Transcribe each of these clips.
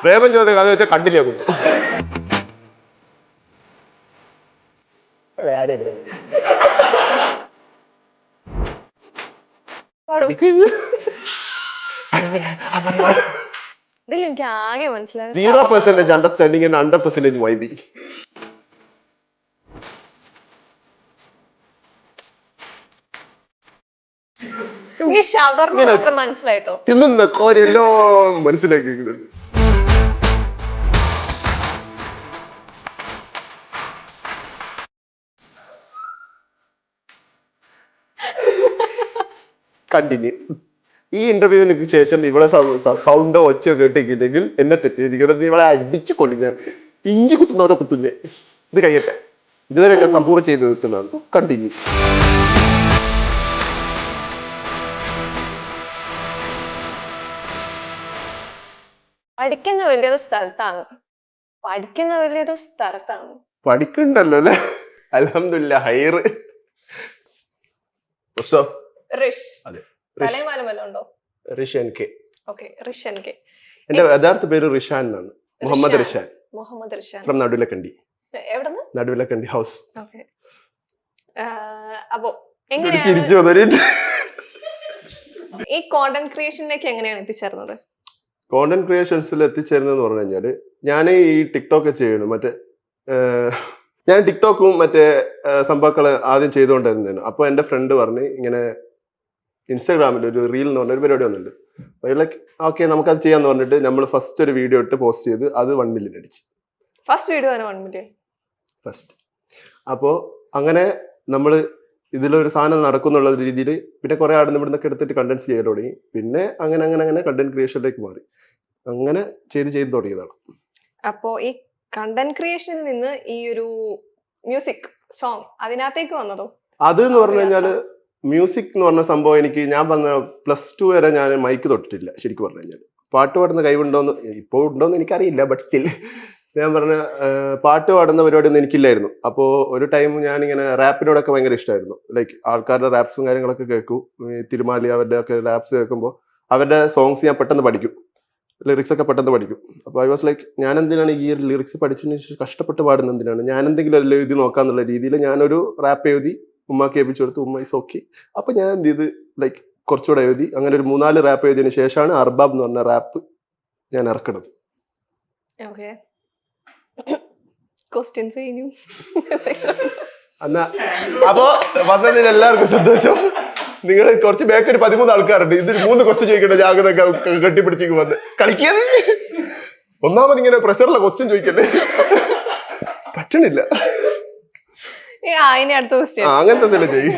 പ്രേമം ചോദ്യം കഥ വെച്ചാൽ കണ്ടില്ലേ കുത്തു. എനിക്ക് ആകെ മനസ്സിലായി 0% അണ്ടർസ്റ്റാൻഡിങ് ആൻഡ് 100% വൈബി. ഈ ഷവർമ മാത്രം മനസ്സിലായിട്ടോ. തിന്നുന്ന കോരെല്ലാം മനസ്സിലാക്കിയിട്ടുണ്ട്. കണ്ടിന്യൂ. ഈ ഇന്റർവ്യൂവിന് ശേഷം ഇവിടെ സൗണ്ടോ ഒച്ചയോ കേട്ടില്ലെങ്കിൽ എന്നെ തെറ്റിയിരിക്കുന്നത് ഇവളെ അടിച്ചു കൊല്ലുക. ഇഞ്ചി കുത്തുന്നവരെ കുത്തുന്നേ. ഇത് കഴിയട്ടെ. ഇതുവരെ ഞാൻ സമ്പൂർണ്ണം ചെയ്ത് നിൽക്കുന്നതാണ്. കണ്ടിന്യൂ. പഠിക്കുന്ന വലിയൊരു സ്ഥലത്താണ്. പഠിക്കണ്ടല്ലോ അല്ലെ? അൽഹംദുലില്ലാ ഹൈറ്. എന്റെ യഥാർത്ഥ പേര് റിഷാൻ എന്നാണ്. മുഹമ്മദ് റിഷാൻ ഫ്രം നടുവിലക്കണ്ടി. നടുവിലക്കണ്ടി ഹൗസ്. അപ്പോ ഈ കോണ്ടന്റ് ക്രിയേഷനിലേക്ക് എങ്ങനെയാണ് എത്തിച്ചേർന്നത്? കോണ്ടന്റ് ക്രിയേഷൻസിൽ എത്തിച്ചേരുന്നതെന്ന് പറഞ്ഞു കഴിഞ്ഞാല് ഞാൻ ഈ ടിക്ടോക്ക് ചെയ്യണു. ഞാൻ ടിക്ടോക്കും മറ്റേ സംഭവങ്ങള് ആദ്യം ചെയ്തുകൊണ്ടിരുന്നതാണ്. അപ്പൊ എന്റെ ഫ്രണ്ട് പറഞ്ഞ് ഇങ്ങനെ ഇൻസ്റ്റാഗ്രാമിൽ ഒരു റീൽ എന്ന് പറഞ്ഞ ഒരു പരിപാടി വന്നിട്ടുണ്ട്. ലൈക്ക് ഓക്കെ നമുക്കത് ചെയ്യാന്ന് പറഞ്ഞിട്ട് നമ്മൾ ഫസ്റ്റ് ഒരു വീഡിയോ ഇട്ട് പോസ്റ്റ് ചെയ്ത് അത് 1 മില്യൺ അടിച്ചു. ഫസ്റ്റ് വീഡിയോ തന്നെ 1 മില്യൺ ഫസ്റ്റ്. അപ്പോൾ അങ്ങനെ നമ്മൾ ഇതിലൊരു സാധനം നടക്കുന്നുള്ള രീതിയിൽ പിന്നെ കുറെ ആടുന്ന ഇവിടുന്നൊക്കെ എടുത്തിട്ട് കണ്ടന്റ് ചെയ്യാൻ തുടങ്ങി. പിന്നെ അങ്ങനെ കണ്ടന്റ് ക്രിയേഷനിലേക്ക് മാറി. അങ്ങനെ ചെയ്ത് തുടങ്ങിയതാണ്. അപ്പോ ഈ കണ്ടന്റ് ക്രിയേഷനിൽ നിന്ന് ഈ ഒരു മ്യൂസിക് സോങ് അതിനകത്തേക്ക് വന്നതോ? അത് എന്ന് പറഞ്ഞു കഴിഞ്ഞാല് മ്യൂസിക് എന്ന് പറഞ്ഞ സംഭവം ഞാൻ പറഞ്ഞ +2 വരെ ഞാൻ മൈക്ക് തൊട്ടിട്ടില്ല. ശരിക്കും പറഞ്ഞു കഴിഞ്ഞാൽ പാട്ട് പാടുന്ന കഴിവുണ്ടോന്ന് ഇപ്പോൾ ഉണ്ടോന്ന് എനിക്കറിയില്ല. ബട്ട് സ്റ്റിൽ ഞാൻ പറഞ്ഞ പാട്ട് പാടുന്ന പരിപാടിയൊന്നും എനിക്കില്ലായിരുന്നു. അപ്പോൾ ഒരു ടൈം ഞാനിങ്ങനെ റാപ്പിനോടൊക്കെ ഭയങ്കര ഇഷ്ടമായിരുന്നു. ലൈക്ക് ആൾക്കാരുടെ റാപ്സും കാര്യങ്ങളൊക്കെ കേൾക്കും. തിരുമാലി അവരുടെ ഒക്കെ റാപ്സ് കേൾക്കുമ്പോൾ അവരുടെ സോങ്സ് ഞാൻ പെട്ടെന്ന് പഠിക്കും. ലിറിക്സ് ഒക്കെ പെട്ടെന്ന് പഠിക്കും. അപ്പോൾ ഐ വാസ് ലൈക്ക് ഞാൻ എന്തിനാണ് ഈ ഒരു ലിറിക്സ് പഠിച്ചതിന് ശേഷം കഷ്ടപ്പെട്ട് പാടുന്ന എന്തിനാണ്, ഞാൻ എന്തെങ്കിലും എല്ലാം എഴുതി നോക്കാന്നുള്ള രീതിയിൽ ഞാനൊരു റാപ്പ് എഴുതി ഉമ്മാക്ക് ഏൽപ്പിച്ചു കൊടുത്തു. ഉമ്മ ഇസ് ഓക്കെ. അപ്പോൾ ഞാൻ എന്ത് ചെയ്ത് ലൈക്ക് കുറച്ചുകൂടെ എഴുതി അങ്ങനെ ഒരു 3-4 റാപ്പ് എഴുതിയതിനു ശേഷമാണ് അർബാബ് എന്ന് പറഞ്ഞ റാപ്പ് ഞാൻ ഇറക്കുന്നത്. എന്നാ അപ്പോ വന്നതിന് എല്ലാവർക്കും സന്തോഷം. നിങ്ങൾ കുറച്ച് ബാക്ക് ഒരു 13 ആൾക്കാരുണ്ട്. ഇതിൽ 3 ക്വസ്റ്റ്യൻ ചോദിക്കട്ടെ. ജാഗ്രത കെട്ടിപ്പിടിച്ചേക്ക് വന്ന് കളിക്കാതെ. ഒന്നാമത് ഇങ്ങനെ പ്രഷറിലെ ക്വസ്റ്റ്യൻ ചോദിക്കണ്ടേ, പറ്റണില്ല. അങ്ങനത്തെ എന്തെങ്കിലും ചെയ്യും.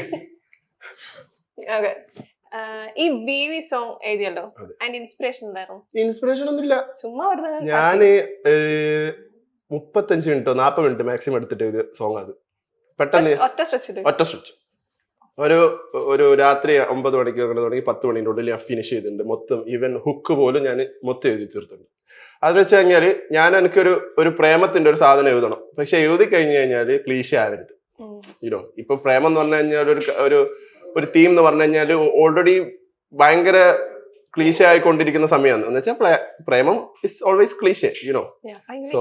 ഈ ബീവി സോങ് എഴുതിയല്ലോ, അതിന്റെ ഇൻസ്പിറേഷൻ എന്തായിരുന്നു? ഇൻസ്പിറേഷൻ ഒന്നുമില്ല, ചുമ്മാ ഞാന് 35 മിനിറ്റോ 40 മിനിറ്റ് മാക്സിമം എടുത്തിട്ട് എഴുതിയ സോങ്. അത് പെട്ടെന്ന് ഒറ്റ സ്ട്രെച്ച് ഒരു രാത്രി 9 മണിക്ക് അങ്ങനെ തുടങ്ങി 10 മണിന്റെ ഉള്ളിൽ ഞാൻ ഫിനിഷ് ചെയ്തിട്ടുണ്ട് മൊത്തം. ഈവൻ ഹുക്ക് പോലും ഞാൻ മൊത്തം എഴുതി തീർത്തിട്ടുണ്ട്. അത് വെച്ച് കഴിഞ്ഞാല് എനിക്കൊരു പ്രേമത്തിന്റെ ഒരു സാധനം എഴുതണം. പക്ഷെ എഴുതി കഴിഞ്ഞു കഴിഞ്ഞാല് ക്ലീശ ആവരുത്. ഇപ്പൊ പ്രേമം എന്ന് പറഞ്ഞു കഴിഞ്ഞാൽ ഒരു തീം എന്ന് പറഞ്ഞു കഴിഞ്ഞാല് ഓൾറെഡി ഭയങ്കര ക്ലീശ ആയിക്കൊണ്ടിരിക്കുന്ന സമയമാണ്. എന്ന് വെച്ചാൽ പ്രേമം ഇസ് ഓൾവേസ് ക്ലീശ സോ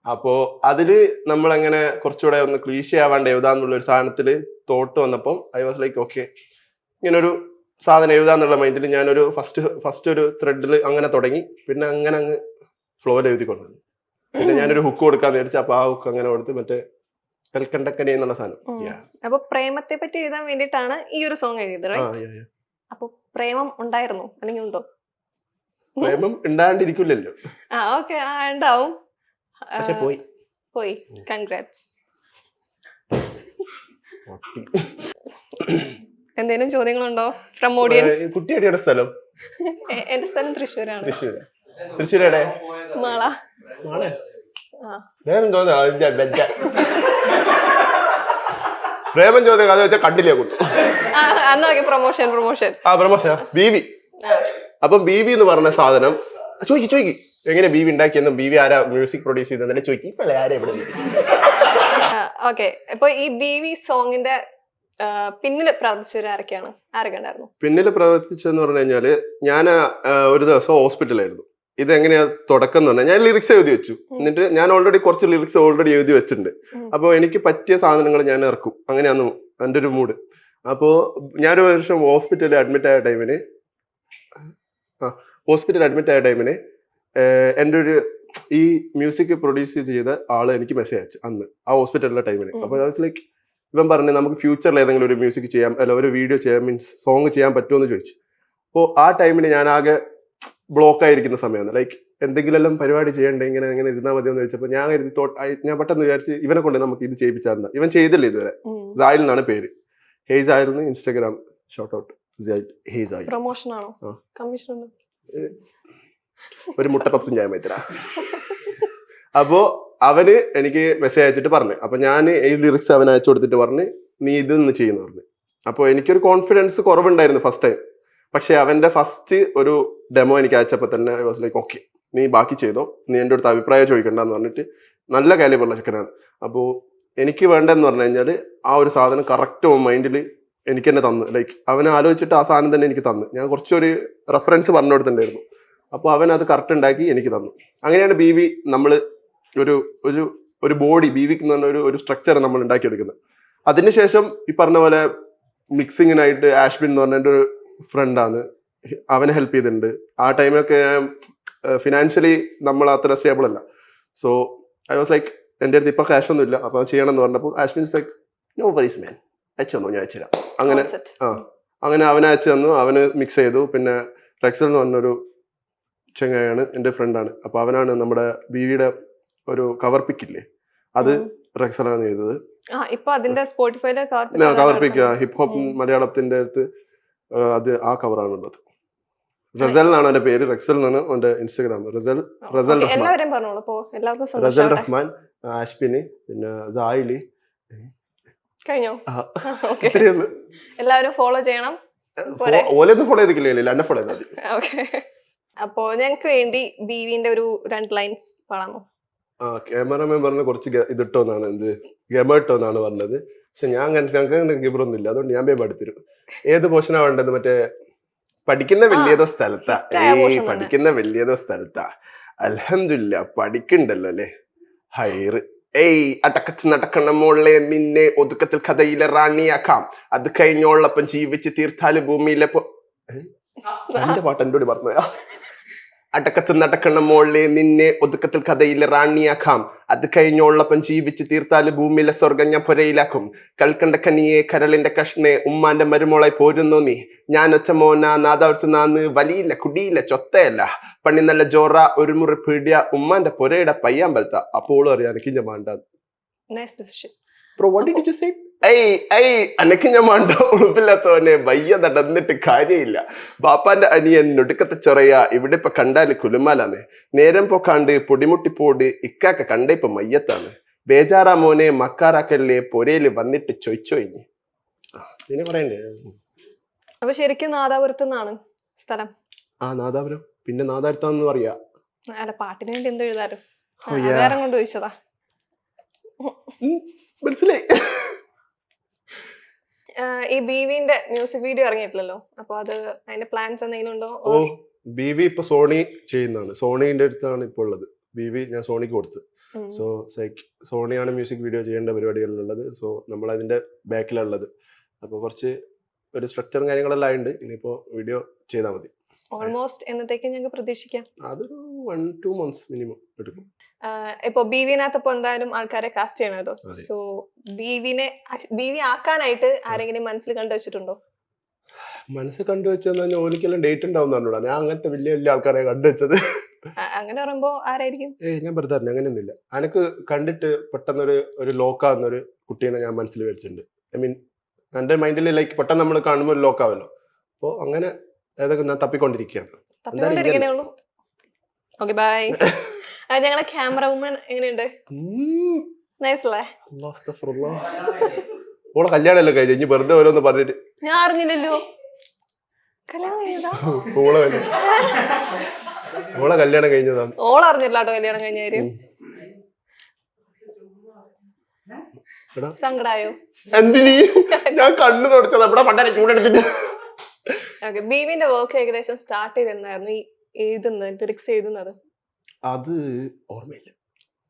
അപ്പോ അതില് നമ്മളെങ്ങനെ കുറച്ചുകൂടെ ഒന്ന് ക്ലീശ ആവാണ്ട് എഴുതാന്നുള്ള ഒരു സാധനത്തില് തോട്ട് വന്നപ്പം ഐ വാസ് ലൈക്ക് ഓക്കെ ഇങ്ങനൊരു സാധനം എഴുതാന്നുള്ള മൈൻഡിൽ ഞാനൊരു ഫസ്റ്റ് ഒരു ത്രെഡിൽ അങ്ങനെ തുടങ്ങി. പിന്നെ അങ്ങനെ അങ്ങ് ഫ്ലോയിൽ എഴുതി കൊണ്ടുവന്നു. പിന്നെ ഞാനൊരു ഹുക്ക് കൊടുക്കാന്ന് വിചാരിച്ചു. അപ്പൊ ആ ഹുക്ക് അങ്ങനെ കൊടുത്ത് മറ്റേ കൽക്കണ്ടക്കനി എന്നുള്ള സാധനം. അപ്പൊ പ്രേമത്തെ പറ്റി എഴുതാൻ വേണ്ടിയിട്ടാണ് ഈ ഒരു സോങ് എഴുതിയത്. അപ്പൊ പ്രേമം ഉണ്ടായിരുന്നു അല്ലെങ്കിൽ ഉണ്ടോ? പ്രേമം ഉണ്ടാണ്ടിരിക്കില്ലല്ലോ. ഉണ്ടാവും. പക്ഷെ പോയി. കൺഗ്രാറ്റ്സ്. എന്തെങ്കിലും ചോദ്യങ്ങളുണ്ടോ ഫ്രം ഓഡിയൻസ്? കുട്ടിയുടെ സ്ഥലം? എന്റെ സ്ഥലം തൃശ്ശൂരാണ്. തൃശ്ശൂരെ മാള. പ്രേമം ചോദ്യം കഥ വെച്ചാൽ കണ്ടില്ലേ കുത്തു. പ്രൊമോഷൻ ബീവി. അപ്പം ബീവി എന്ന് പറഞ്ഞ സാധനം ചോദിക്കും എങ്ങനെ ബീവി ഉണ്ടാക്കിയെന്നും ബീവി ആരാ മ്യൂസിക് പ്രൊഡ്യൂസ് ചെയ്തെന്നല്ലേ ചോദിക്കും. ഇപ്പൊ ആരാ ഇവിടെ? ഓക്കെ, ഇപ്പൊ ഈ ബീവി സോങ്ങിന്റെ പിന്നില് പ്രവർത്തിച്ചവർ ആരൊക്കെ ഉണ്ടായിരുന്നു? പിന്നില് പ്രവർത്തിച്ചെന്ന് പറഞ്ഞു കഴിഞ്ഞാല് ഞാൻ ഒരു ദിവസം ഹോസ്പിറ്റലായിരുന്നു. ഇതെങ്ങനെയാ തുടക്കം എന്ന് പറഞ്ഞാൽ ഞാൻ ലിറിക്സ് എഴുതി വെച്ചു. എന്നിട്ട് ഞാൻ കുറച്ച് ലിറിക്സ് ഓൾറെഡി എഴുതി വെച്ചിട്ടുണ്ട്. അപ്പോൾ എനിക്ക് പറ്റിയ സാധനങ്ങൾ ഞാൻ ഇറക്കും. അങ്ങനെയാന്ന് എൻ്റെ ഒരു മൂഡ്. അപ്പോൾ ഞാനൊരു വർഷം ഹോസ്പിറ്റലിൽ അഡ്മിറ്റ് ആയ ടൈമിന് എൻ്റെ ഒരു ഈ മ്യൂസിക് പ്രൊഡ്യൂസ് ചെയ്ത ആള് എനിക്ക് മെസ്സേജ് അയച്ചു അന്ന് ആ ഹോസ്പിറ്റലിലെ ടൈമിന്. അപ്പോൾ ലൈക്ക് ഇവൻ പറഞ്ഞു നമുക്ക് ഫ്യൂച്ചറിൽ ഏതെങ്കിലും ഒരു മ്യൂസിക് ചെയ്യാം, അല്ല ഒരു വീഡിയോ ചെയ്യാം, മീൻസ് സോങ് ചെയ്യാൻ പറ്റുമോ എന്ന് ചോദിച്ചു. അപ്പോൾ ആ ടൈമിന് ഞാൻ ആകെ ബ്ലോക്ക് ആയിരിക്കുന്ന സമയമാണ്. ലൈക്ക് എന്തെങ്കിലും പരിപാടി ചെയ്യണ്ടേ, ഇങ്ങനെ ഇരുന്നാൽ മതി എന്ന് ചോദിച്ചപ്പോൾ ഞാൻ പെട്ടെന്ന് വിചാരിച്ച് ഇവനെ കൊണ്ട് നമുക്ക് ഇത് ചെയ്യിപ്പിച്ചാൽ. ഇവൻ ചെയ്തില്ല ഇതുവരെ. സായിൽ എന്നാണ് പേര്. ഹെയ്സ് ആയിരുന്നു ഇൻസ്റ്റാഗ്രാം. ഷോർട്ട് ഔട്ട് ഹെയ്സ് ആയി. പ്രൊമോഷൻ ആണോ? കമ്മീഷൻ ഒരു മുട്ട പപ്സും ചെയ്യാൻ പറ്റില്ല. അപ്പോ അവന് എനിക്ക് മെസ്സേജ് അയച്ചിട്ട് പറഞ്ഞു. അപ്പൊ ഞാൻ ഈ ലിറിക്സ് അവൻ അയച്ചു കൊടുത്തിട്ട് പറഞ്ഞ് നീ ഇതൊന്ന് ചെയ്യുന്നു പറഞ്ഞു. അപ്പോൾ എനിക്കൊരു കോൺഫിഡൻസ് കുറവുണ്ടായിരുന്നു ഫസ്റ്റ് ടൈം. പക്ഷെ അവന്റെ ഫസ്റ്റ് ഒരു ഡെമോ എനിക്ക് അയച്ചപ്പോൾ തന്നെ ഐ വാസ് ലൈക്ക് ഓക്കെ, നീ ബാക്കി ചെയ്തോ, നീ എൻ്റെ അടുത്ത് അഭിപ്രായം ചോദിക്കണ്ടെന്ന് പറഞ്ഞിട്ട് നല്ല കാലിബറുള്ള ചെക്കനാണ്. അപ്പോൾ എനിക്ക് വേണ്ടതെന്ന് പറഞ്ഞു കഴിഞ്ഞാൽ ആ ഒരു സാധനം കറക്റ്റ് മൈൻഡിൽ എനിക്ക് തന്നെ തന്നു. ലൈക്ക് അവനെ ആലോചിച്ചിട്ട് ആ സാധനം തന്നെ എനിക്ക് തന്നു. ഞാൻ കുറച്ചൊരു റെഫറൻസ് പറഞ്ഞു കൊടുത്തിട്ടുണ്ടായിരുന്നു. അപ്പോൾ അവൻ അത് കറക്റ്റ് ഉണ്ടാക്കി എനിക്ക് തന്നു. അങ്ങനെയാണ് BV നമ്മൾ ഒരു ബോഡി BV എന്ന് പറഞ്ഞ ഒരു സ്ട്രക്ചർ നമ്മൾ ഉണ്ടാക്കിയെടുക്കുന്നത്. അതിനുശേഷം ഈ പറഞ്ഞ പോലെ മിക്സിങ്ങിനായിട്ട് ആഷ്ബിൻ എന്ന് പറഞ്ഞ ഒരു ഫ്രണ്ടാണ്, അവനെ ഹെൽപ്പ് ചെയ്തിട്ടുണ്ട്. ആ ടൈമൊക്കെ ഫിനാൻഷ്യലി നമ്മൾ അത്ര സ്റ്റേബിൾ അല്ല. സോ ഐ വാസ് ലൈക്ക് എൻ്റെ അടുത്ത് ഇപ്പം ക്യാഷ് ഒന്നും ഇല്ല, അപ്പോൾ ചെയ്യണം എന്ന് പറഞ്ഞപ്പോൾ ആഷ്ബിൻ ലൈക്ക് നോ വറീസ് മാൻ, അയച്ചു തന്നു, ഞാൻ അയച്ചുതരാം. അങ്ങനെ അവനെ അയച്ചു തന്നു. അവന് മിക്സ് ചെയ്തു. പിന്നെ റെക്സൽ എന്ന് പറഞ്ഞൊരു ചെങ്ങായാണ്, എൻ്റെ ഫ്രണ്ടാണ്. അപ്പോൾ അവനാണ് നമ്മുടെ BVയുടെ ഒരു കവർ പിക്കില്ലേ, അത് റെക്സലാണ് ചെയ്തത്. കവർ പിക്ക് ഹിപ്പ് ഹോപ്പ് മലയാളത്തിന്റെ അടുത്ത് അത് ആ കവറാണ് ഉള്ളത്. റസൽ എന്നാണ് എന്റെ പേര്. റെക്സൽ എന്നാണ് എന്റെ ഇൻസ്റ്റാഗ്രാം. റസൽ റഹ്മാൻ, ആഷ്ബിന്, പിന്നെ സായിലി. കഴിഞ്ഞോ? എല്ലാവരും ഫോളോ ചെയ്യണം. ഓലൊന്നും ഫോളോ ചെയ്തിട്ടില്ല, എന്നെ ഫോളോ ചെയ്താൽ മതി. അപ്പോ ഞങ്ങൾക്ക് വേണ്ടി BVന്റെ ഒരു 2 ലൈൻസ് പാടാമോ? ക്യാമറമാൻ പറഞ്ഞ കുറച്ച് ഇതിട്ടോന്നാണ്, ഗമട്ടോന്നാണ് പറഞ്ഞത്. പക്ഷെ ഞാൻ ഞങ്ങൾക്ക് ഗിബറൊന്നും ഇല്ല, അതുകൊണ്ട് ഞാൻ പാടിത്തരും. ഏത് പോർഷനാ വേണ്ടത്? മറ്റേ പഠിക്കുന്ന വലിയതോ സ്ഥലത്താ, പഠിക്കുന്ന വലിയതോ സ്ഥലത്താ, അൽഹംദുലില്ലാ പഠിക്കണ്ടല്ലോ അല്ലേ, ഹൈറ്. അടക്കത്ത് നടക്കണ മോളെ നിന്നെ ഒതുക്കത്തിൽ കഥയിലെ റാണിയാക്കാം, അത് കഴിഞ്ഞോളപ്പം ജീവിച്ച് തീർത്താല് ഭൂമിയിലെ എന്റെ പാട്ട് എന്നോട് പറഞ്ഞതാ. അടക്കത്ത് നടക്കണ മോളെ നിന്നെ ഒതുക്കത്തിൽ കഥയിലെ റാണിയാക്കാം, അത് കഴിഞ്ഞോളപ്പം ജീവിച്ച് തീർത്താല് ഭൂമിയിലെ സ്വർഗം ഞാൻ പുരയിലാക്കും. കൽക്കണ്ട കനിയെ കരളിന്റെ കഷ്ണെ ഉമ്മാന്റെ മരുമോളായി പോരുന്നു നീ. ഞാൻ ഒച്ച മോന നാദാവർച്ചു നാന്ന് വലിയില്ല കുടിയില്ല ചൊത്തയല്ല, പണി നല്ല ജോറ ഒരു മുറി പീടിയ ഉമ്മാന്റെ പുരയുടെ പയ്യാമ്പലത്ത. അപ്പോളും അറിയാം എനിക്ക് ഞാൻ വേണ്ടത്. അനക്ക് ഞാൻ വേണ്ട ഉളുപ്പില്ലാത്തവനെ വയ്യ നടന്നിട്ട് കാര്യമില്ല. ബാപ്പാന്റെ അനിയൻ നൊടുക്കത്തെ ചൊറയാ, ഇവിടെ ഇപ്പൊ കണ്ടാല് കുലുമാലാന്ന്. നേരം പോക്കാണ്ട് പൊടിമുട്ടിപ്പോട് ഇക്കാക്ക കണ്ട ഇപ്പൊ മയ്യത്താണ്. ബേജാറാ മോനെ മക്കാറാക്കല്ലേ പൊരയില് വന്നിട്ട് ചൊയ്ച്ചൊയിഞ്ഞ്. പിന്നെ പറയണ്ടേ? അപ്പൊ ശരിക്കും നാദാപുരത്ത് നിന്നാണ് സ്ഥലം? നാദാപുരം. പിന്നെ നാദാപുരത്താന്ന് പറയാ. അല്ല, പാട്ടിന് വേണ്ടി എന്തോ എഴുതാറ് വേറെ കൊണ്ട് ചോദിച്ചതാ. മനസ്സിലായി. ഈ BVന്റെ മ്യൂസിക് വീഡിയോ ഇറങ്ങിയിട്ടില്ലല്ലോ, അപ്പൊ അതിന്റെ പ്ലാൻസ് എന്തെങ്കിലും ഉണ്ടോ? BV ഇപ്പൊ സോണി ചെയ്യുന്നതാണ്. സോണിന്റെ അടുത്താണ് ഇപ്പോൾ ഉള്ളത്. BV ഞാൻ സോണിക്ക് കൊടുത്തു. സോ സോണിയാണ് മ്യൂസിക് വീഡിയോ ചെയ്യേണ്ട പരിപാടികളിലുള്ളത്. സോ നമ്മൾ അതിന്റെ ബാക്കിലുള്ളത്. അപ്പൊ കുറച്ച് ഒരു സ്ട്രക്ചറും കാര്യങ്ങളെല്ലാം ഉണ്ട്. ഇനിയിപ്പോ വീഡിയോ ചെയ്താൽ മതി. ഓൾമോസ്റ്റ് എന്നത്തേക്ക് ഞങ്ങൾക്ക് പ്രതീക്ഷിക്കാം? അതൊരു 1-2 months മിനിമം എടുക്കും. ഇപ്പൊ BVനകത്ത് എന്തായാലും ആൾക്കാരെ കാസ്റ്റ് ചെയ്യണമല്ലോ. സോ BV ആക്കാനായിട്ട് ആരെങ്കിലും മനസ്സിൽ കണ്ടുവച്ചിട്ടുണ്ടോ? മനസ്സിൽ കണ്ടുവച്ചെന്ന് ഓലിക്കെല്ലാം ഡേറ്റ് ഉണ്ടാവും. ഞാൻ അങ്ങനത്തെ വലിയ വലിയ ആൾക്കാരെ കണ്ടുവച്ചത്. അങ്ങനെ പറയുമ്പോ ആരായിരിക്കും? ഞാൻ വെറുതെ അങ്ങനെയൊന്നുമില്ല. എനിക്ക് കണ്ടിട്ട് പെട്ടെന്നൊരു ലോക്കാവുന്നൊരു കുട്ടീനെ ഞാൻ മനസ്സിൽ വെച്ചിട്ടുണ്ട്. ഐ മീൻ എന്റെ മൈൻഡിൽ ലൈക്ക് പെട്ടെന്ന് നമ്മൾ കാണുമ്പോൾ ഒരു ലോക്കാവല്ലോ. അപ്പോൾ അങ്ങനെ ഏതൊക്കെ ഞാൻ തപ്പിക്കൊണ്ടിരിക്കുകയാണ്. ഞങ്ങളെ ക്യാമറ വുമൺ എങ്ങനെയുണ്ട്? നൈസ് അല്ലേ? ഓളെ കല്യാണമല്ലോ കഴിഞ്ഞു. ഇനി വെറുതെ ഓരോന്ന് പറഞ്ഞിട്ട് ഞാൻ അറിഞ്ഞില്ലല്ലോ. കല്യാണം കഴിഞ്ഞതാ? ഓളെ കല്യാണം കഴിഞ്ഞതാണ്. ഓളറിഞ്ഞില്ല കേട്ടോ കല്യാണം കഴിഞ്ഞ കാര്യം. സങ്കടായോ? എന്തിനീ ഞാൻ കണ്ണു തുടച്ചത് ഇവിടെ പണ്ടേ ചൂടെടുത്തിട്ട്. ഓക്കെ, ബീവിന്റെ വർക്ക് ഏകദേശം സ്റ്റാർട്ട് ചെയ്തിരുന്നായിരുന്നു ഈ എഴുതുന്നത്, ലിറിക്സ് എഴുതുന്നത്? അത് ഓർമ്മയില്ല.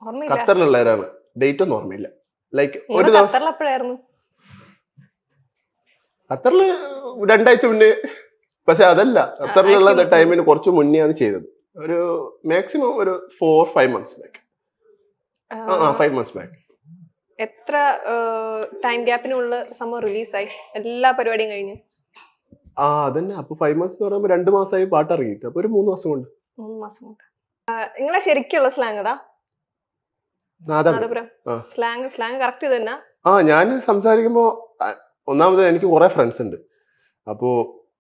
ഓർമ്മയില്ല. ഖത്തറിലുള്ളവരാണ്, ഡേറ്റ് ഒന്നും ഓർമ്മയില്ല. ലൈക്ക് ഒരു നിങ്ങൾ ദിവസം ഖത്തറിൽ എപ്പോഴായിരുന്നു? ഖത്തറില് 2 ആഴ്ച മുന്നേ. പക്ഷെ അതല്ല, ഖത്തറിലുള്ള ടൈമിന് കുറച്ച് മുന്നെയാണ് ചെയ്തത്. ഒരു മാക്സിമം ഒരു 4-5 months ബാക്ക്. 5 months back. എത്ര ടൈം ഗ്യാപ്പിനുള്ള സംഭവം റിലീസായി? എല്ലാ പരിപാടിയും കഴിഞ്ഞു. അതന്നെ. അപ്പൊ 5 months എന്ന് പറയുമ്പോ 2 മാസമായി പാട്ട് ഇറങ്ങിയിട്ട്. അപ്പൊ ഒരു 3 മാസം കൊണ്ട്. 3 മാസം കൊണ്ട്. നിങ്ങളെ ശരിക്കുള്ള സ്ലാങ് ഏതാ? നാദാപുരം സ്ലാങ് കറക്റ്റ് തന്നെ? ഞാൻ സംസാരിക്കുമ്പോ ഒന്നാമത് എനിക്ക് കുറെ ഫ്രണ്ട്സ് ഉണ്ട്. അപ്പോ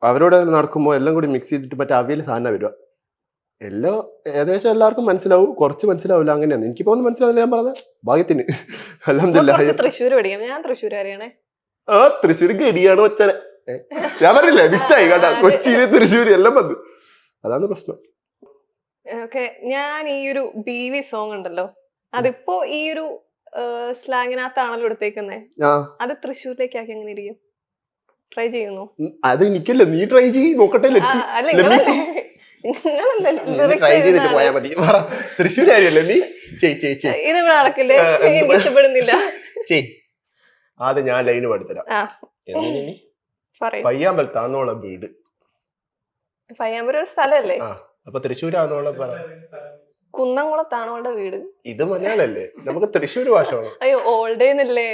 അവരോട് നടക്കുമ്പോ എല്ലാം കൂടി മിക്സ് ചെയ്തിട്ട് മറ്റേ അവിയൽ സാധനം വരിക. എല്ലാം ഏകദേശം എല്ലാവർക്കും മനസ്സിലാവും, കുറച്ച് മനസ്സിലാവില്ല. അങ്ങനെയാണ്. എനിക്കിപ്പോ ഒന്നും മനസ്സിലാവില്ല. ഞാൻ പറഞ്ഞ ഭാഗ്യത്തിന് അൽഹംദുലില്ലാഹ്. തൃശ്ശൂർ പഠിക്കാം. ഞാൻ തൃശ്ശൂരാണ്. തൃശ്ശൂർ ഗഡിയാണ് ഒച്ചനെ. ഞാൻ പറഞ്ഞില്ലേ മിക്സ് ആയി കേട്ടാ. കൊച്ചിയില് തൃശ്ശൂര് എല്ലാം വന്നു. അതാണ് പ്രശ്നം. ഓക്കെ, ഞാൻ ഈ ഒരു ബീവി സോങ് ഉണ്ടല്ലോ, അതിപ്പോ ഈ ഒരു സ്ലാങ്ങിനകത്താണല്ലോ എടുത്തേക്കുന്നേ. അത് തൃശ്ശൂരിലേക്ക് ആക്കി എങ്ങനെ ഇരിക്കും? ട്രൈ ചെയ്യുന്നു? അത് എനിക്കല്ല, നീ ട്രൈ ചെയ്യ് നോക്കട്ടെ. തൃശ്ശൂരല്ലേ നീ? ഇത് നടക്കില്ലേ? എനിക്ക് ഇഷ്ടപ്പെടുന്നില്ല. ആദ്യം ഞാൻ ലൈന് പഠിത്തരാം. പയ്യാമ്പലത്താന്നോളെ വീട്. പയ്യാമ്പലം ഒരു സ്ഥലല്ലേ? അപ്പൊ തൃശ്ശൂരാന്നോളെ പറ. കുന്നംകുളത്താണോളുടെ വീട്. ഇത് മലയാളല്ലേ, നമുക്ക് തൃശ്ശൂർ ഭാഷ. അയ്യോ, ഓൾഡേന്നല്ലേ.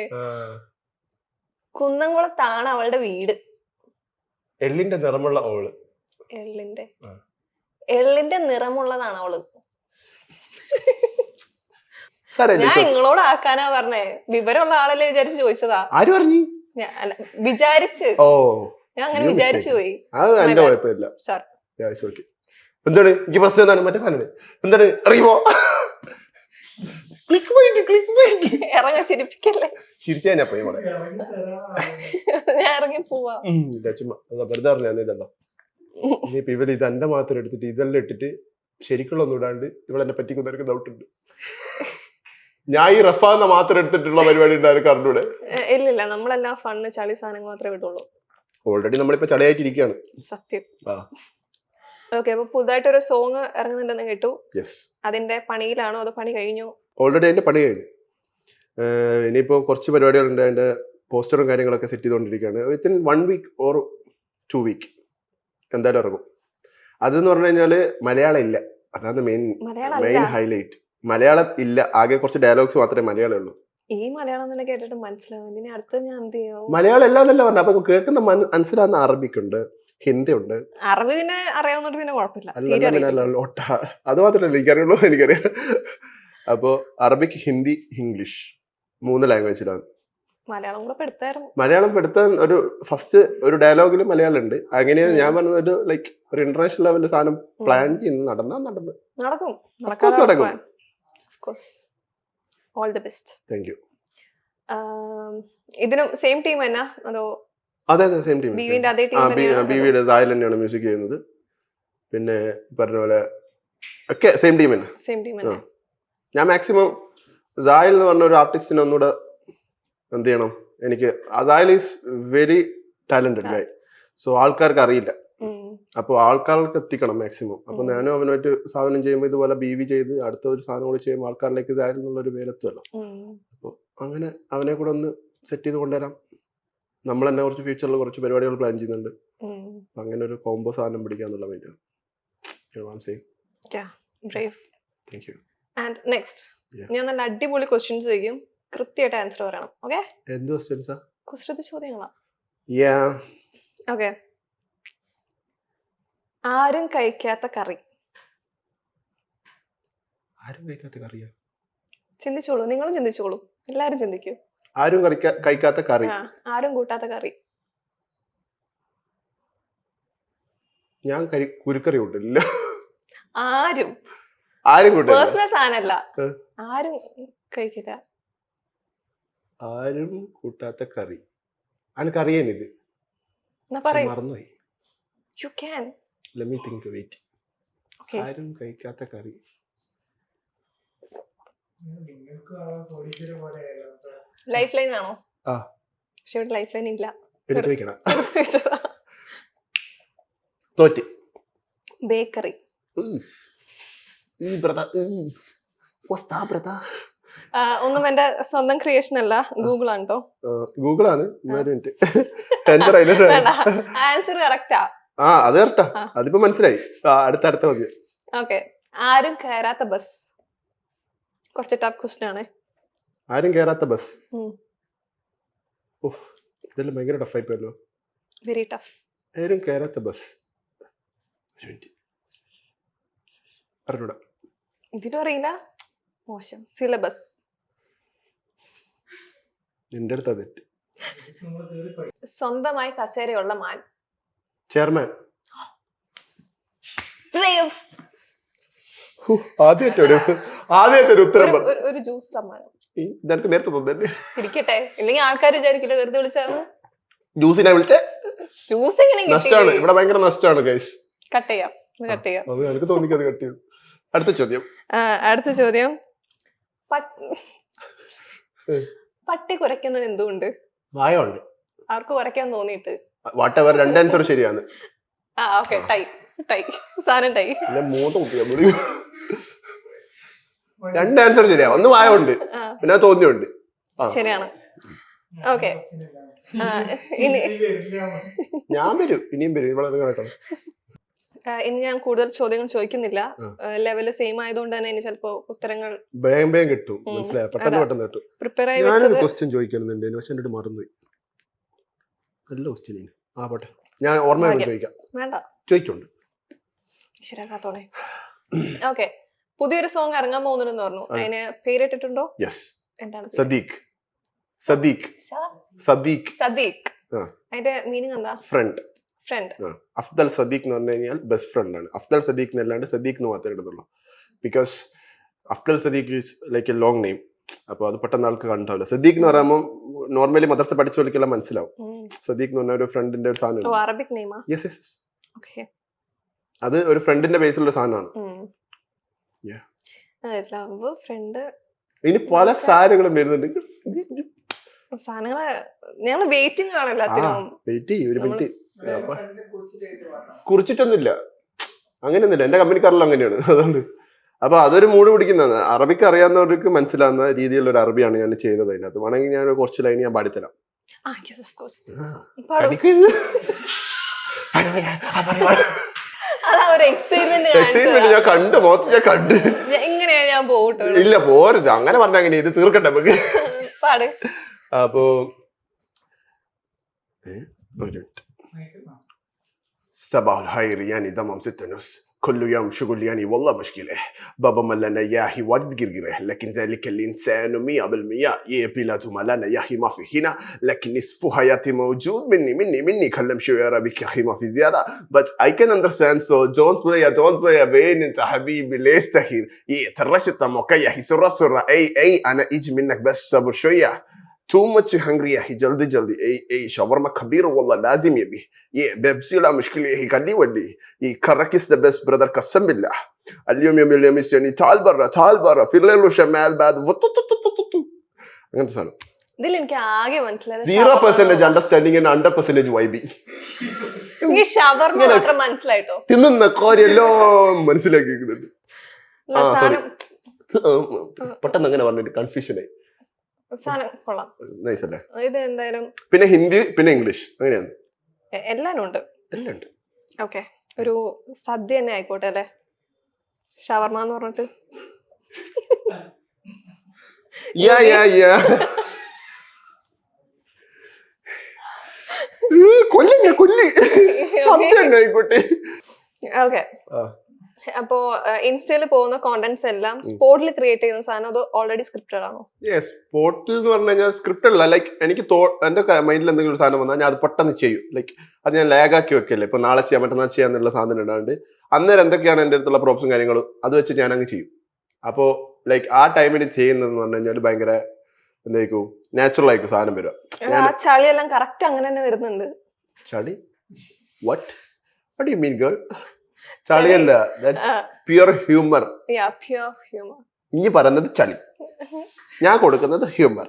കുന്നംകുളത്താണ് അവളുടെ വീട്. എള്ളിന്റെ നിറമുള്ള ഓള്. എള്ളിന്റെ നിറമുള്ളതാണ് അവള്. ഞാൻ നിങ്ങളോട് ആക്കാനാ പറഞ്ഞേ. വിവരമുള്ള ആളല്ലേ വിചാരിച്ച് ചോദിച്ചതാ. ആര് പറഞ്ഞു? വിചാരിച്ച്. ഞാൻ അങ്ങനെ വിചാരിച്ചു പോയി. സാർ എന്താണ് എനിക്ക് പ്രശ്നം? എന്താണ് മറ്റേ സാധനം? എന്താണ് അറിയുമോ? ഇറങ്ങാൻ ചിരിപ്പിക്കല്ലേ. ചിരിച്ചാ ഞാൻ ഇറങ്ങി പോവാ. വെറുതെ അറിഞ്ഞല്ലോ. ഇനിയിപ്പൊ ഇവര് ഇത് എന്റെ മാത്രം എടുത്തിട്ട് ഇതെല്ലാം ഇട്ടിട്ട് ശരിക്കുള്ള ഒന്നും ഇടാണ്ട് ഇവളെന്നെ പറ്റിക്കുന്നവർക്ക് ഡൗട്ട് ഉണ്ട്. ഞാൻ ഈ റഫാന്ന മാത്രം എടുത്തിട്ടുള്ള പരിപാടി ഉണ്ടായിരുന്നു കറണ്ടൂടെ. ഇല്ലില്ല, നമ്മളെല്ലാം ഫണ്ണ് ചളി സാധനങ്ങൾ മാത്രമേ വിട്ടുള്ളൂ. ഓൾറെഡി നമ്മളിപ്പോ ചളിയായിട്ടിരിക്കുകയാണ്. സത്യം. ഓക്കെ, അപ്പൊ പുതുതായിട്ടൊരു സോങ് ഇറങ്ങുന്നുണ്ടെന്ന് കേട്ടു. അതിന്റെ പണിയിലാണോ അതോ പണി കഴിഞ്ഞോ? ഓൾറെഡി അതിന്റെ പണി കഴിഞ്ഞു. ഇനിയിപ്പോ കുറച്ച് പരിപാടികളുണ്ട്. അതിന്റെ പോസ്റ്ററും കാര്യങ്ങളൊക്കെ സെറ്റ് ചെയ്തുകൊണ്ടിരിക്കുകയാണ്. വിത്തിൻ 1 week or 2 week എന്തായാലും ഇറങ്ങും. അതെന്ന് പറഞ്ഞു കഴിഞ്ഞാല് മലയാളം ഇല്ല, അതാണ് മെയിൻ ഹൈലൈറ്റ്. മലയാളം ഇല്ല, ആകെ കുറച്ച് ഡയലോഗ്സ് മാത്രമേ മലയാളം ഉള്ളൂ. ഈ മലയാളം തന്നെ കേട്ടിട്ട് മനസ്സിലാവും. ഇനി അടുത്ത ഞാൻ എന്ത് ചെയ്യും? മലയാളം എല്ലാന്നല്ല പറഞ്ഞ. അപ്പൊ കേൾക്കുന്ന മനസ്സിലാവുന്ന അറബിക് ഉണ്ട്, ഹിന്ദി ഉണ്ട്. അറബി പിന്നെ അറിയാവുന്നോണ്ട് പിന്നെ കുഴപ്പമില്ല. അത് മാത്രമല്ല എനിക്കറിയുള്ളൂ, എനിക്കറിയാം. അപ്പോ അറബിക്, ഹിന്ദി, ഇംഗ്ലീഷ് 3 ലാംഗ്വേജിലാണ്. മലയാളം പെടുത്താൻ ഒരു ഫസ്റ്റ് ഒരു ഡയലോഗിൽ മലയാളം ഉണ്ട്. അങ്ങനെയാണ് ഞാൻ പറഞ്ഞത്. ഒരു ലൈക്ക് ഒരു ഇന്റർനാഷണൽ ലെവലിൽ സാധനം പ്ലാൻ ചെയ്യുന്നു. നടക്കും. All the best. Thank you. ഇതിനും സെയിം ടീം തന്നെ അതോ? അതെ, സെയിം ടീം. ബിവിയുടെ സായൽ തന്നെയാണ് മ്യൂസിക് ചെയ്യുന്നത്. പിന്നെ പറഞ്ഞ പോലെ ഒക്കെ സെയിം ടീം തന്നെ. ഞാൻ മാക്സിമം സായൽ എന്ന് പറഞ്ഞ ഒരു ആർട്ടിസ്റ്റിനെ ഒന്നുകൂടെ എന്ത് ചെയ്യണം. എനിക്ക് സായൽ ഈസ് വെരി ടാലന്റഡ് ഗായ്. സോ ആൾക്കാർക്ക് അറിയില്ല. അപ്പോൾ ആൾക്കാർക്ക് എത്തിക്കണം മാക്സിമം. അപ്പൊ ഞാനും അവനായിട്ട് സാധനം ചെയ്യുമ്പോൾ ഇതുപോലെ ബിവി ചെയ്ത് അടുത്ത ഒരു സാധനം കൂടി ചെയ്യുമ്പോൾ ആൾക്കാരിലേക്ക് സായൽ എന്നുള്ളൊരു പേരെത്തുമല്ലോ. അപ്പോൾ അങ്ങനെ അവനെ കൂടെ ഒന്ന് സെറ്റ് ചെയ്ത് കൊണ്ടുവരാം. നമ്മൾ തന്നെ കുറച്ച് ഫ്യൂച്ചറിൽ കുറച്ച് പരിപാടികൾ പ്ലാൻ ചെയ്യുന്നുണ്ട്. അങ്ങനെ ഒരു കോംബോ സാധനം പിടിക്കാന്നുള്ള മൈൻഡ്. ഞാൻ നല്ല അടിപൊളി ക്വസ്റ്റ്യൻസ് ചോദിക്കും, കൃത്യമായിട്ട് ആൻസർ പറയണം. ഓക്കെ? എന്ത് ക്വസ്റ്റ്യൻസാ? കുസൃതി ചോദ്യങ്ങളാ. ഓക്കെ. ആരും കഴിക്കാത്ത കറി. ചിന്തിച്ചോളൂ, നിങ്ങളും ചിന്തിച്ചോളൂ, എല്ലാരും ചിന്തിക്കൂ. ആരും കഴിക്കാത്ത കറി. ആരും കൂട്ടാത്ത കറി. ഞാൻ കുരുക്കറി കൂട്ടില്ല. ആരും പേഴ്സണൽ സാധനല്ല, ആരും കഴിക്കില്ല. ആരും കൂട്ടാത്ത കറി. അനക്കറിയാനിത് മറന്നുപോയി. You can. Let me think of it. Okay. ആരും കഴിക്കാത്ത കറി. ലൈഫ് ലൈൻ ആണോ? ആ. പക്ഷെ ഇവിടെ ലൈഫ് ലൈൻ ഇല്ല. തോറ്റി. ബേക്കറി. ഒന്നും എന്റെ സ്വന്തം ക്രിയേഷൻ അല്ല, ഗൂഗിൾ ആണ് കേട്ടോ. ഗൂഗിൾ ആണ്. Answer correct. ആ അത് കറക്റ്റാ, അതിപ്പോ മനസ്സിലായി. അടുത്ത മതി. ഓക്കെ, ആരും കയറാത്ത ബസ്. കുറച്ച് ടഫ് ക്വസ്റ്റ്യൻ ആണ്. ആരും കയറാത്ത ബസ്. ഇതെല്ലാം ഭയങ്കര ടഫ് ആയിപ്പോയല്ലോ. Very tough. ആരും കയറാത്ത ബസ്. അറിഞ്ഞൂടാ. ഇതിനും അറിയില്ല. മോശം. സിലബസ്. നിന്റെ അടുത്ത് തെറ്റ്. സ്വന്തമായി കസേരയുള്ള മാൻ. ചെയർമാൻ. ആദ്യമായിട്ടൊരു ഉത്തരം. ഒരു ജ്യൂസ് സമ്മാനം. ഇതെനിക്ക് നേരത്തെ തോന്നുന്നു. ഇരിക്കട്ടെ, ഇല്ലെങ്കിൽ ആൾക്കാർ വിചാരിക്കില്ല വെറുതെ വിളിച്ചാണ്. ജ്യൂസിനെ വിളിച്ചേ. ജ്യൂസ് എങ്ങനെ നഷ്ടമാണ് ഇവിടെ, ഭയങ്കര നഷ്ടമാണ് ഗൈസ്. കട്ട് ചെയ്യാം. എനിക്ക് തോന്നിക്കത് കട്ട് ചെയ്യും. അടുത്ത ചോദ്യം. പട്ടി കുരയ്ക്കുന്നത് എന്തുകൊണ്ട്? വായുണ്ട്. അവർക്ക് കുരയ്ക്കാൻ തോന്നിയിട്ട്. വാട്ടെവർ, രണ്ട് ആൻസർ ശരിയാണ്. Okay, tie. സാധനം ടൈ. രണ്ട് ആൻസർ ശരിയാ. ഒന്ന് വായുണ്ട്, പിന്നെ തോന്നിയുണ്ട്. ശരിയാണ്. ഓക്കെ, ഞാൻ വരും, ഇനിയും വരും. വളരെ കണക്കാണ്. ഇനി ഞാൻ കൂടുതൽ ചോദ്യങ്ങൾ ചോദിക്കുന്നില്ല. ലെവല് സെയിം ആയതുകൊണ്ട് തന്നെ ഇനി ചിലപ്പോ ഉത്തരങ്ങൾ വേഗം കിട്ടും. മനസ്സിലായോ? പെട്ടെന്ന് കിട്ടും. പ്രിപ്പയർ ആയി ഞാനൊരു ക്വസ്റ്റ്യൻ ചോദിക്കുന്നുണ്ട്, പക്ഷെ എന്റെ മറന്നുപോയി. നല്ല ക്വസ്റ്റ്യൻ. പോട്ടെ, ഞാൻ ഓർമ്മ ചോദിക്കാം. വേണ്ട, ചോദിക്കുന്നുണ്ട്. ശരിയാക്കാത്തോടെ. ഓക്കെ, പുതിയൊരു സോങ് ഇറങ്ങാൻ പോകുന്നുണ്ടെന്ന് പറഞ്ഞു. അതിന് പേരിട്ടിട്ടുണ്ടോ? എന്താണ്? സദീഖ്. അതിന്റെ മീനിങ് എന്താ? ഫ്രണ്ട്. അഫ്ദൽ സദീഖ് എന്ന് പറഞ്ഞു കഴിഞ്ഞാൽ ബെസ്റ്റ് ഫ്രണ്ട് ആണ്. അഫ്ദൽ സദീഖ് എന്നല്ലാണ്ട് സദീഖ് എന്ന് മാത്രമേ ഇടുന്നുള്ളൂ. Because Afdal Sadiq is like a long name. അപ്പൊ അത് പെട്ടെന്ന് ആൾക്ക് കണ്ടാവില്ല. സദീഖ് എന്ന് പറയുമ്പോൾ നോർമലി മദ്രസ പഠിച്ചവർക്കെല്ലാം മനസ്സിലാവും. സദീഖ് എന്ന് പറഞ്ഞ ഒരു ഫ്രണ്ടിന്റെ ഒരു സാധനം. അറബിക് നെയിമാ? യെസ്. അത് ഒരു ഫ്രണ്ടിന്റെ ബേസിലുള്ള സാധനമാണ്. ഇനി പല സാധനങ്ങളും വരുന്നുണ്ട്. ഞങ്ങള് വെയിറ്റിംഗ് ആണല്ലോ. കുറിച്ചിട്ടൊന്നുമില്ല, അങ്ങനെയൊന്നുമില്ല. എന്റെ കമ്പനിക്കാരെല്ലാം അങ്ങനെയാണ്. അതുകൊണ്ട് അപ്പൊ അതൊരു മൂഡ് പിടിക്കുന്നതാണ്. അറബിക്ക് അറിയാവുന്നവർക്ക് മനസ്സിലാവുന്ന രീതിയിലുള്ള ഒരു അറബിയാണ് ഞാൻ ചെയ്തത്. അതിനകത്ത് വേണമെങ്കിൽ ഞാൻ കുറച്ച് ലൈൻ ഞാൻ പാടിത്തരാം. ഞാൻ കണ്ടു, മുഖത്ത് ഞാൻ കണ്ട്. ഇല്ല, പോരുത് അങ്ങനെ പറഞ്ഞ അങ്ങനെ. ഇത് തീർക്കട്ടെ നമുക്ക്. അപ്പോ صباح الخير يعني دمم 6:30 كل يوم شغل يعني والله مشكلة بابا ملنا ياهي واجد قرقره لكن ذلك الإنسان 100% يبيلات ملنا ياهي ما في هنا لكن نصف حياتي موجود مني كلم شوية عربي ياهي ما في زيادة but I can understand so don't play بين انت حبيبي ليش تهير ترشت موكا ياهي سرة اي انا ايجي منك بس صبر شوية too much hungry يا أخي جلدي أي شاورما كبير والله لازم يبي بيبسي لا مشكلة هي قال لي ودي كركس the best brother قسم بالله اليوم يعني تعال برا في الليل وشمال بعد أنت سالو ഇതിൽ എനിക്ക് ആകെ മനസ്സിലായത് 0% അണ്ടർസ്റ്റാൻഡിംഗ് ആൻഡ് 100% വൈബി. എനിക്ക് ഷവർമ മാത്രം മനസ്സിലായിട്ടോ. തിന്നുന്ന കാര്യമെല്ലാം മനസ്സിലാക്കിയിട്ടുണ്ട്. പെട്ടെന്ന് അങ്ങനെ പറഞ്ഞിട്ട് കൺഫ്യൂഷൻ ആയി. ഇത് എന്തായാലും പിന്നെ ഹിന്ദി പിന്നെ ഇംഗ്ലീഷ് അങ്ങനെയാണ്. എല്ലാം ഉണ്ട്. ഓക്കെ, ഒരു സദ്യ തന്നെ ആയിക്കോട്ടെ അല്ലെ. ഷവർമ എന്ന് പറഞ്ഞിട്ട് കൊല്ലി സദ്യ തന്നെ ആയിക്കോട്ടെ. ഓക്കെ, അപ്പോ ഇൻസ്റ്റയിൽ പോകുന്ന കോണ്ടന്റ്സ് എല്ലാം സ്പോട്ടിൽ ക്രിയേറ്റ് ചെയ്യുന്ന സാധനം അതോ ഓൾറെഡി സ്ക്രിപ്റ്റഡ് ആണോ? സ്പോട്ടിൽ എന്ന് പറഞ്ഞു കഴിഞ്ഞാൽ സ്ക്രിപ്റ്റഡ് അല്ല. ലൈക്ക് എനിക്ക് എന്റെ മൈൻഡിൽ എന്തെങ്കിലും ഒരു സാധനം വന്നാൽ ഞാൻ അത് പെട്ടെന്ന് ചെയ്യും. ലൈക്ക് അത് ഞാൻ ലാഗാക്കി വെക്കല്ലേ. ഇപ്പൊ നാളെ ചെയ്യാൻ മറ്റന്നാൾ ചെയ്യാന്നുള്ള സാധനം ഉണ്ടാണ്ട് അന്നേരം എന്തൊക്കെയാണ് എന്റെ അടുത്തുള്ള പ്രോപ്സും കാര്യങ്ങളും അത് വെച്ച് ഞാൻ അങ്ങ് ചെയ്യും. അപ്പോ ലൈക്ക് ആ ടൈമിൽ ചെയ്യുന്നതെന്ന് പറഞ്ഞു കഴിഞ്ഞാൽ ഭയങ്കര എന്തായിരിക്കും, നാച്ചുറൽ ആയിരിക്കും സാധനം വരിക. ചളിയെല്ലാം കറക്റ്റ് അങ്ങനെ തന്നെ വരുന്നുണ്ട്. ചളി? What do you mean girl? ചളിയല്ല, that's pure humour. Pure humour. ഇനി പറയുന്നത് ചളി, ഞാൻ കൊടുക്കുന്നത് ഹ്യൂമർ.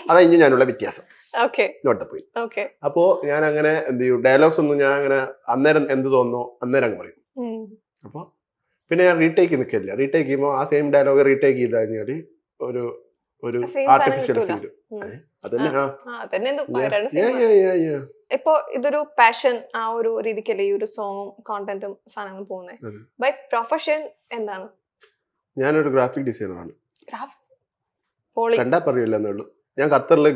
അതാ ഇനി ഞാനുള്ള വ്യത്യാസം. ഓക്കെ നോട്ട് പോയി. ഓക്കെ. അപ്പോ ഞാൻ അങ്ങനെ എന്ത് ചെയ്യും, ഡയലോഗ്സ് ഒന്നും ഞാൻ അങ്ങനെ അന്നേരം എന്ത് തോന്നുന്നു അന്നേരം അങ്ങ് പറയും. അപ്പൊ പിന്നെ ഞാൻ റീടേക്ക് നിൽക്കില്ല. റീടേക്ക് ചെയ്യുമ്പോൾ ആ സെയിം ഡയലോഗ് റീടേക്ക് ചെയ്ത് കഴിഞ്ഞാല് ഒരു ഒരു ആർട്ടിഫിഷ്യൽ ഫീൽ. ഇപ്പൊ ഇതൊരു പാഷൻ ആ ഒരു രീതിക്കല്ലേ ഈ ഒരു സോങ്ങും കോണ്ടന്റും സാധനങ്ങളും പോകുന്നത്. ബൈ പ്രൊഫഷൻ എന്താണ്? ഞാനൊരു ഗ്രാഫിക് ഡിസൈനറാണ്. കണ്ടാ പറയില്ല എന്നുള്ളൂ. ഞാൻ ഖത്തറില്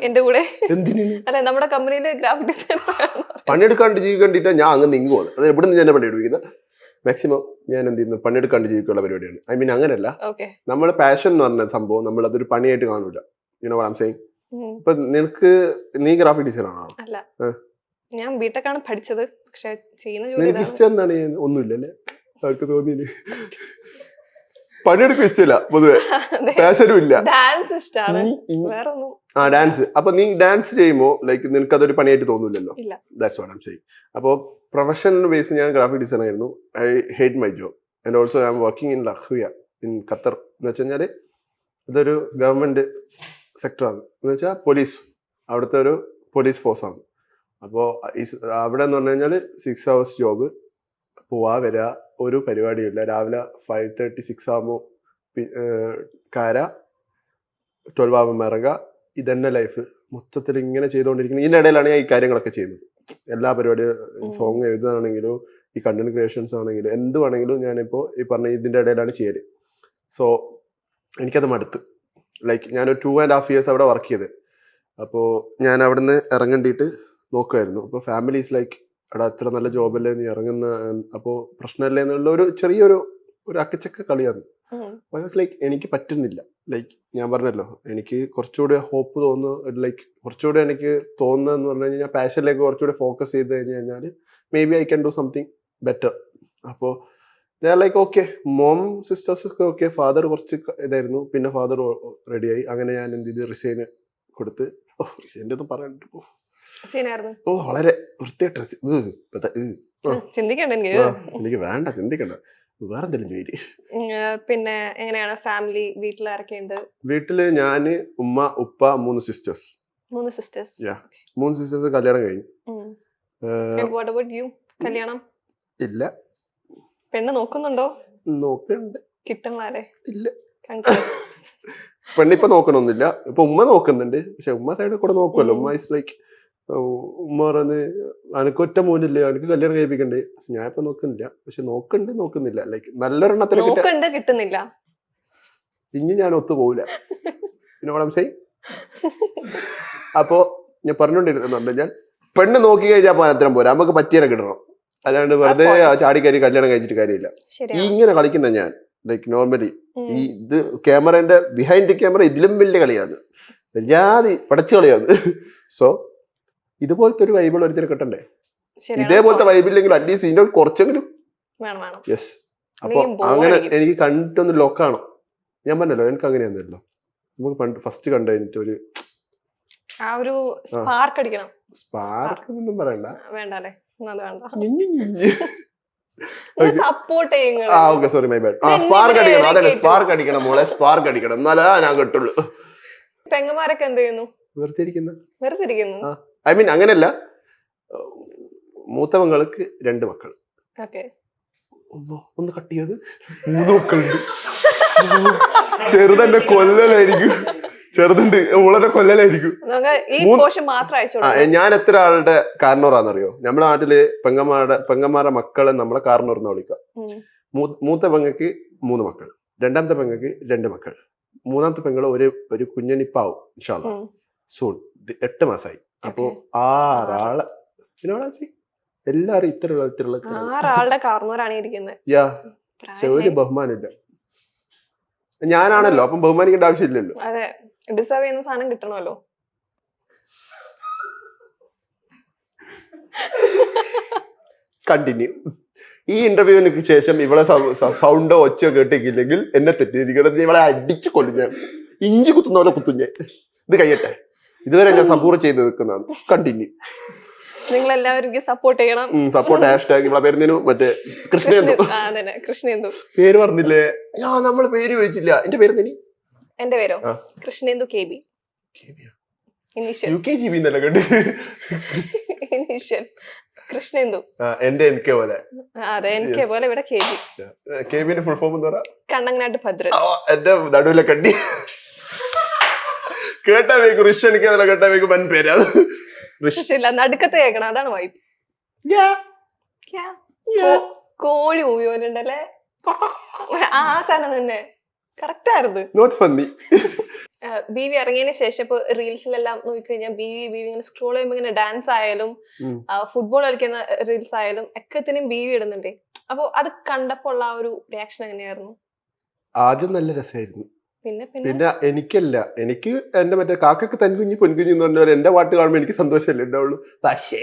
എന്റെ കൂടെ അതെ നമ്മുടെ കമ്പനിയില് ഗ്രാഫിക് ഡിസൈനർ പണിയെടുക്കാണ്ട് ജീവിക്കണ്ടിട്ട് ഞാൻ അങ്ങ് നീങ്ങുവാണ്. അത് എവിടെ നിന്ന് ഞാൻ പണിയെടുക്കുന്നത്? മാക്സിമം ഞാൻ എന്ത് ചെയ്യുന്നു, പണിയെടുക്കാണ്ട് ജീവിക്കാനുള്ള പരിപാടിയാണ്. ഐ മീൻ അങ്ങനെയല്ല, നമ്മുടെ പാഷൻ എന്ന് പറഞ്ഞ സംഭവം നമ്മൾ അതൊരു പണിയായിട്ട് കാണൂല. You know what I am saying. ഇപ്പൊ നിനക്ക് നീ ഗ്രാഫിക് ഡിസൈനർ ആണോ? അല്ല, ഞാൻ ബിടെക്കാണ് പഠിച്ചത്. പക്ഷെ ചെയ്യുന്ന നിനക്ക് ഇഷ്ടം എന്താണ്? ഒന്നുമില്ലല്ലേ? അവർക്ക് തോന്നിയില്ലേ? പണിയെടുക്കും ഇഷ്ടമില്ല, പൊതുവെ പാഷനും ഇല്ല. ഡാൻസ് ഇഷ്ടമാണ്. ഡാൻസ്. അപ്പൊ നീ ഡാൻസ് ചെയ്യുമ്പോ ലൈക്ക് നിനക്ക് അതൊരു പണിയായിട്ട് തോന്നില്ലല്ലോ. That's what I am saying. അപ്പോ പ്രൊഫഷണൽ ബേസ് ഞാൻ ഗ്രാഫിക് ഡിസൈനർ ആയിരുന്നു. I hate my job and also I am working in Lekhwiya in Qatar. എന്ന് വെച്ച് കഴിഞ്ഞാൽ ഇതൊരു ഗവൺമെന്റ് സെക്ടറാണ്. എന്ന് വെച്ചാൽ പോലീസ്, അവിടുത്തെ ഒരു പോലീസ് ഫോഴ്സാണ്. അപ്പോൾ അവിടെ എന്ന് പറഞ്ഞു കഴിഞ്ഞാൽ 6 hours ജോബ്, പോവാ വരിക, ഒരു പരിപാടിയില്ല. രാവിലെ 5:30 6 ആകുമ്പോൾ കാര, 12 ആകുമ്പോൾ ഇറങ്ങുക. ഇതന്നെ ലൈഫ് മൊത്തത്തിൽ ഇങ്ങനെ ചെയ്തുകൊണ്ടിരിക്കുന്നത്. ഇതിനിടയിലാണ് ഞാൻ ഈ കാര്യങ്ങളൊക്കെ ചെയ്യുന്നത്. എല്ലാ പരിപാടിയും, സോങ് എഴുതാണെങ്കിലും ഈ കണ്ടന്റ് ക്രിയേഷൻസ് ആണെങ്കിലും എന്തുവാണെങ്കിലും ഞാനിപ്പോൾ ഈ പറഞ്ഞ ഇതിൻ്റെ ഇടയിലാണ് ചെയ്യല്. സോ എനിക്കത് മടുത്ത്. ലൈക്ക് ഞാനൊരു 2.5 years അവിടെ വർക്ക് ചെയ്ത്. അപ്പോൾ ഞാൻ അവിടെ നിന്ന് ഇറങ്ങേണ്ടിയിട്ട് നോക്കുമായിരുന്നു. അപ്പോൾ ഫാമിലീസ് ലൈക്ക് അവിടെ അത്ര നല്ല ജോബല്ലേ നീ ഇറങ്ങുന്ന, അപ്പോൾ പ്രശ്നമല്ലേ എന്നുള്ള ഒരു ചെറിയൊരു അക്കച്ചക്ക കളിയാണ്. ലൈക്ക് എനിക്ക് പറ്റുന്നില്ല. ലൈക്ക് ഞാൻ പറഞ്ഞല്ലോ, എനിക്ക് കുറച്ചുകൂടി ഹോപ്പ് തോന്നുന്നു. ലൈക്ക് കുറച്ചുകൂടി എനിക്ക് തോന്നുന്നതെന്ന് പറഞ്ഞു കഴിഞ്ഞാൽ പാഷനിലേക്ക് കുറച്ചുകൂടി ഫോക്കസ് ചെയ്ത് കഴിഞ്ഞ് കഴിഞ്ഞാൽ maybe I can do something better. അപ്പോൾ they are like okay. Mom sisters ഒക്കെ ഓക്കെ. ഫാദർ കുറച്ച് ഇതായിരുന്നു, പിന്നെ ഫാദർ റെഡിയായി. അങ്ങനെ ഞാൻ എന്ത് ചെയ്ത് റിസൈന് കൊടുത്ത്. റിസൈൻ്റെ ഒന്നും പറയാണ്ട് വളരെ വൃത്തിയായിട്ട് എനിക്ക് വേണ്ട, ചിന്തിക്കണ്ട, വേറെ എന്തെങ്കിലും ജോലി. പിന്നെ എങ്ങനെയാണ് ഫാമിലി? വീട്ടിലാരൊക്കെയുണ്ട്? വീട്ടില് ഞാന്, ഉമ്മ, ഉപ്പ, 3 സിസ്റ്റേഴ്സ്. 3 സിസ്റ്റേഴ്സ്. 3 സിസ്റ്റേഴ്സ് കല്യാണം കഴിഞ്ഞു. കല്യാണം ഇല്ല. പെണ്ണ് നോക്കുന്നുണ്ടോ? നോക്കുന്നുണ്ട്. കിട്ടണേ ഇല്ല. പെണ്ണിപ്പൊ നോക്കണമൊന്നുമില്ല. ഇപ്പൊ ഉമ്മ നോക്കുന്നുണ്ട്. പക്ഷെ ഉമ്മ സൈഡിൽ കൂടെ നോക്കുമല്ലോ. ഉമ്മ ഇസ് ലൈക്ക്, ഉമ്മ പറഞ്ഞ് അനക്കൊറ്റ മോനില്ലേ, എനിക്ക് കല്യാണം കഴിപ്പിക്കണ്ടേ. പക്ഷെ ഞാൻ ഇപ്പൊ നോക്കുന്നില്ല. പക്ഷെ നോക്കുന്നില്ല. ലൈക്ക് നല്ലൊരെണ്ണത്തിന് കിട്ടുന്നില്ല. ഇനി ഞാൻ ഒത്തു പോവില്ല. പിന്നെ അപ്പോ ഞാൻ പറഞ്ഞോണ്ടിരുന്നുണ്ട്, ഞാൻ പെണ്ണ് നോക്കി കഴിഞ്ഞാൽ പാനത്തരം പോരാ, നമുക്ക് പറ്റിയാൽ കിട്ടണം. അല്ലാണ്ട് വെറുതെ ചാടിക്കരി കല്യാണം കഴിച്ചിട്ട് കാര്യമില്ല. ഇങ്ങനെ കളിക്കുന്ന ഞാൻ ലൈക്ക് നോർമലി ഈ ഇത് ക്യാമറന്റെ ബിഹൈൻഡ് ദി ക്യാമറ ഇതിലും വലിയ കളിയാണ്, ജാതി പടച്ചു കളിയാണ്. സോ ഇതുപോലത്തെ ഒരു വൈബിൾ ഒരിക്കലും കിട്ടണ്ടേ. ഇതേപോലത്തെ വൈബില്ലെങ്കിലും അറ്റ്ലീസ്റ്റ് ഇതിന്റെ കുറച്ചെങ്കിലും. യെസ്. അപ്പൊ അങ്ങനെ എനിക്ക് കണ്ടിട്ടൊന്ന് ലോക്കാണോ. ഞാൻ പറഞ്ഞല്ലോ എനിക്ക് അങ്ങനെയൊന്നുമല്ലോ. നമുക്ക് പണ്ട് ഫസ്റ്റ് കണ്ടു കഴിഞ്ഞിട്ട് ഒരു സ്പാർക്ക് ഒന്നും പറയണ്ട. Sorry my bad. സ്പാർക്ക് അടിക്കണം. അതെ, സ്പാർക്ക് അടിക്കണം മോളെ, സ്പാർക്ക് അടിക്കണം. എന്നാലേ ഞാൻ കിട്ടുള്ളൂ. പെങ്ങന്മാരൊക്കെ എന്ത് ചെയ്യുന്നു? വെറുതെ ഇരിക്കുന്നു. ഐ മീൻ അങ്ങനെയല്ല, മൂത്ത പെങ്ങൾക്ക് 2 മക്കൾ. ഒന്ന് കട്ട് ചെയ്ത് 3 മക്കളുണ്ട്. ചെറുതെന്നെ കൊല്ലലായിരിക്കും. ചെറുതുണ്ട്, ഉളനെ കൊല്ലലായിരിക്കും. ഞാൻ എത്ര ആളുടെ കാരണവറാന്നറിയോ? നമ്മുടെ നാട്ടില് പെങ്ങന്മാരുടെ മക്കളെ നമ്മളെ കാരണവരെന്ന് വിളിക്കുക. മൂത്ത പെങ്ങൾക്ക് 3 മക്കൾ, രണ്ടാമത്തെ പെങ്ങൾക്ക് 2 മക്കൾ, മൂന്നാമത്തെ പെങ്ങള് ഒരു കുഞ്ഞനിപ്പാവും ഇൻഷാ അല്ലാഹ് സൂൺ. 8 മാസമായി. അപ്പൊ 6 ആളെ എല്ലാരും ഇത്തരമുള്ള 6 ആളുടെ കാരണവരാണ് ഇരിക്കുന്നത്. ഒരു ബഹുമാനമില്ല. ഞാനാണല്ലോ, അപ്പം ബഹുമാനിക്കേണ്ട ആവശ്യമില്ലല്ലോ. അതെ, ഡിസേർവ് ചെയ്യുന്ന സാധനം കിട്ടണമല്ലോ. കണ്ടിന്യൂ. ഈ ഇന്റർവ്യൂവിന് ശേഷം ഇവളെ സൗണ്ടോ ഒച്ചയോ കേട്ടിട്ടില്ലെങ്കിൽ എന്നെ തെറ്റിയിരിക്കണം. ഇവളെ അടിച്ചു കൊല്ലും ഞാൻ, ഇഞ്ചി കുത്തുന്ന പോലെ കുത്തും ഞാൻ. ഇത് കഴിയട്ടെ. ഇതുവരെ ഞാൻ സപ്പോർട്ട് ചെയ്ത് നിൽക്കുന്നതാണ്. കണ്ടിന്യൂ. നിങ്ങൾ എല്ലാവരും സപ്പോർട്ട് ചെയ്യണം. സപ്പോർട്ട് ഹാഷ്ടാഗ് ഇവളെ പേര് മറ്റേ കൃഷ്ണേന്ദു. പേര് പറഞ്ഞില്ലേ? നമ്മള് പേര് ചോദിച്ചില്ല. എന്റെ പേര് എന്റെ പേരോ? കൃഷ്ണേന്ദു KB. ഇനീഷ്യൽ UKGB എന്നല്ല കണ്ട് ഇനീഷ്യൽ കൃഷ്ണേന്ദു. എന്റെ NK പോലെ. അതെ NK പോലെ ഇവിടെ KB. KBന്റെ ഫുൾ ഫോം എന്താ പറയാ? കണ്ണങ്ങനാട്ട് ഭദ്രൻ. എന്റെ നടുവിലെ കണ്ടി കേട്ടാ വേക്കും ഋഷ് എനിക്ക് പോലെ കേട്ടാ വേക്കും വൻ പേര്. ഋഷില്ല നടുക്കത്ത് കേൾക്കണം, അതാണ് വൈബ്. കോഴി മൂവി പോലെ ഉണ്ടല്ലേ ആ സാധനം തന്നെ. കറക്റ്റ് ആയിരുന്നു. Not funny. BV ഇറങ്ങിയതിന് ശേഷം ഇപ്പൊ റീൽസിലെല്ലാം നോക്കിക്കഴിഞ്ഞാൽ BV ഇങ്ങനെ സ്ക്രോൾ ചെയ്യുമ്പോ ഇങ്ങനെ ഡാൻസ് ആയാലും ഫുട്ബോൾ കളിക്കുന്ന റീൽസ് ആയാലും ഒക്കത്തിനും BV ഇടുന്നുണ്ടേ. അപ്പൊ അത് കണ്ടപ്പോ ഉള്ള ആ ഒരു റിയാക്ഷൻ എങ്ങനെയായിരുന്നു? ആദ്യം നല്ല രസമായിരുന്നു. പിന്നെ എനിക്ക് എന്റെ മറ്റേ കാക്കക്ക് തൻകുഞ്ഞി പൊൻകുഞ്ഞി എന്ന് പറഞ്ഞ പോലെ എന്റെ പാട്ട് കാണുമ്പോൾ എനിക്ക് സന്തോഷമല്ലേ ഉണ്ടാവുള്ളൂ. പക്ഷേ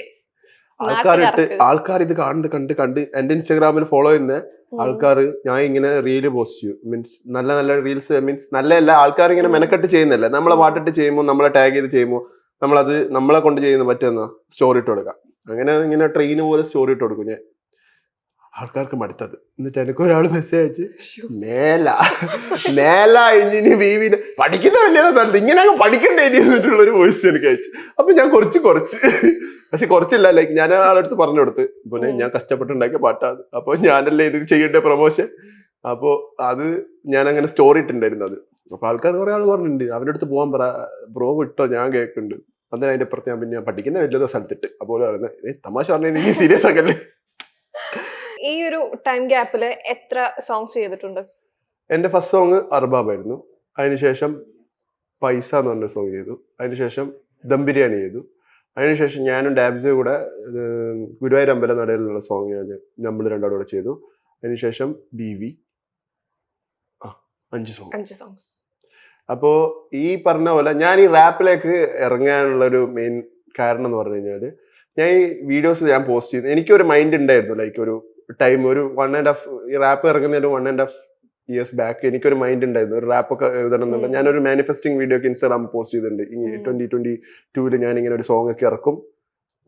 ആൾക്കാർ ഇത് കണ്ട് എന്റെ ഇൻസ്റ്റാഗ്രാമിൽ ഫോളോ ചെയ്യുന്ന ആൾക്കാർ ഞാൻ ഇങ്ങനെ റീല് പോസ്റ്റ് ചെയ്യും. മീൻസ് നല്ല നല്ല റീൽസ്, മീൻസ് നല്ലതല്ല, ആൾക്കാർ ഇങ്ങനെ മെനക്കെട്ട് ചെയ്യുന്നല്ലേ. നമ്മളെ പാട്ടിട്ട് ചെയ്യുമ്പോൾ, നമ്മളെ ടാഗ് ചെയ്ത് ചെയ്യുമ്പോൾ നമ്മളത് നമ്മളെ കൊണ്ട് ചെയ്യുന്ന പറ്റുന്ന സ്റ്റോറി ഇട്ട് കൊടുക്കാം. അങ്ങനെ ഇങ്ങനെ ട്രെയിൻ പോലെ സ്റ്റോറി ഇട്ട് കൊടുക്കും ഞാൻ. ആൾക്കാർക്ക് മടുത്തത്. എന്നിട്ട് എനിക്ക് ഒരാൾ മെസ്സേജ് അയച്ച് മേല എഞ്ചിനി വീവിന് പഠിക്കുന്ന വലിയ സ്ഥലത്ത് ഇങ്ങനെ പഠിക്കണ്ടേ എന്നിട്ടുള്ള ഒരു വോയിസ് എനിക്ക് അയച്ചു. അപ്പൊ ഞാൻ കുറച്ച് പക്ഷെ കുറച്ചില്ല, ലൈക്ക് ഞാൻ ആളടുത്ത് പറഞ്ഞു കൊടുത്ത് പിന്നെ ഞാൻ കഷ്ടപ്പെട്ടുണ്ടാക്കിയ പാട്ടാണ്, അപ്പൊ ഞാനല്ലേ ഇത് ചെയ്യേണ്ട പ്രൊമോഷൻ. അപ്പൊ അത് ഞാൻ അങ്ങനെ സ്റ്റോറി ഇട്ടുണ്ടായിരുന്നു അത്. അപ്പൊ ആൾക്കാർ കുറെ ആൾ പറഞ്ഞിട്ടുണ്ട് അവരുടെ അടുത്ത് പോകാൻ പറ ബ്രോ വിട്ടോ, ഞാൻ കേൾക്കുന്നുണ്ട്. അന്നേരം അതിന്റെ അപ്പുറത്ത് ഞാൻ പിന്നെ പഠിക്കുന്ന വലിയ സ്ഥലത്തിട്ട് അപ്പോൾ തമാശ പറഞ്ഞു സീരിയസ് ആക്കല്ലേ. ഈ ഒരു ടൈം ഗ്യാപ്പില് എത്ര സോങ്സ് ചെയ്തിട്ടുണ്ട്? എന്റെ ഫസ്റ്റ് സോങ് അർബാബായിരുന്നു. അതിനുശേഷം പൈസ എന്ന് പറഞ്ഞ സോങ് ചെയ്തു. അതിനുശേഷം ദം ബിരിയാണി ചെയ്തു. അതിനുശേഷം ഞാനും ഡാബ്സ് കൂടെ ഗുരുവായൂർ അമ്പല നടയിലുള്ള സോങ് നമ്മൾ രണ്ടാളും കൂടെ ചെയ്തു. അതിനുശേഷം BV 5 സോങ്സ്. അപ്പോ ഈ പറഞ്ഞ പോലെ ഞാൻ ഈ റാപ്പിലേക്ക് ഇറങ്ങാനുള്ള ഒരു മെയിൻ കാരണം എന്ന് പറഞ്ഞു കഴിഞ്ഞാല് ഞാൻ ഈ വീഡിയോസ് ഞാൻ പോസ്റ്റ് ചെയ്തു. എനിക്കൊരു മൈൻഡ് ഉണ്ടായിരുന്നു, ലൈക്ക് ഒരു ടൈം, ഒരു 1.5 ഈ റാപ്പ് ഇറങ്ങുന്ന ഒരു 1.5 years ബാക്ക് എനിക്കൊരു മൈൻഡ് ഉണ്ടായിരുന്നു ഒരു റാപ്പൊക്കെ എഴുതണം എന്നുള്ള. ഞാനൊരു മാനിഫെസ്റ്റിംഗ് വീഡിയോ ഒക്കെ ഇൻസ്റ്റാഗ്രാമിൽ പോസ്റ്റ് ചെയ്തിട്ടുണ്ട്. 2022 ഞാൻ ഇങ്ങനെ ഒരു സോങ് ഒക്കെ ഇറക്കും,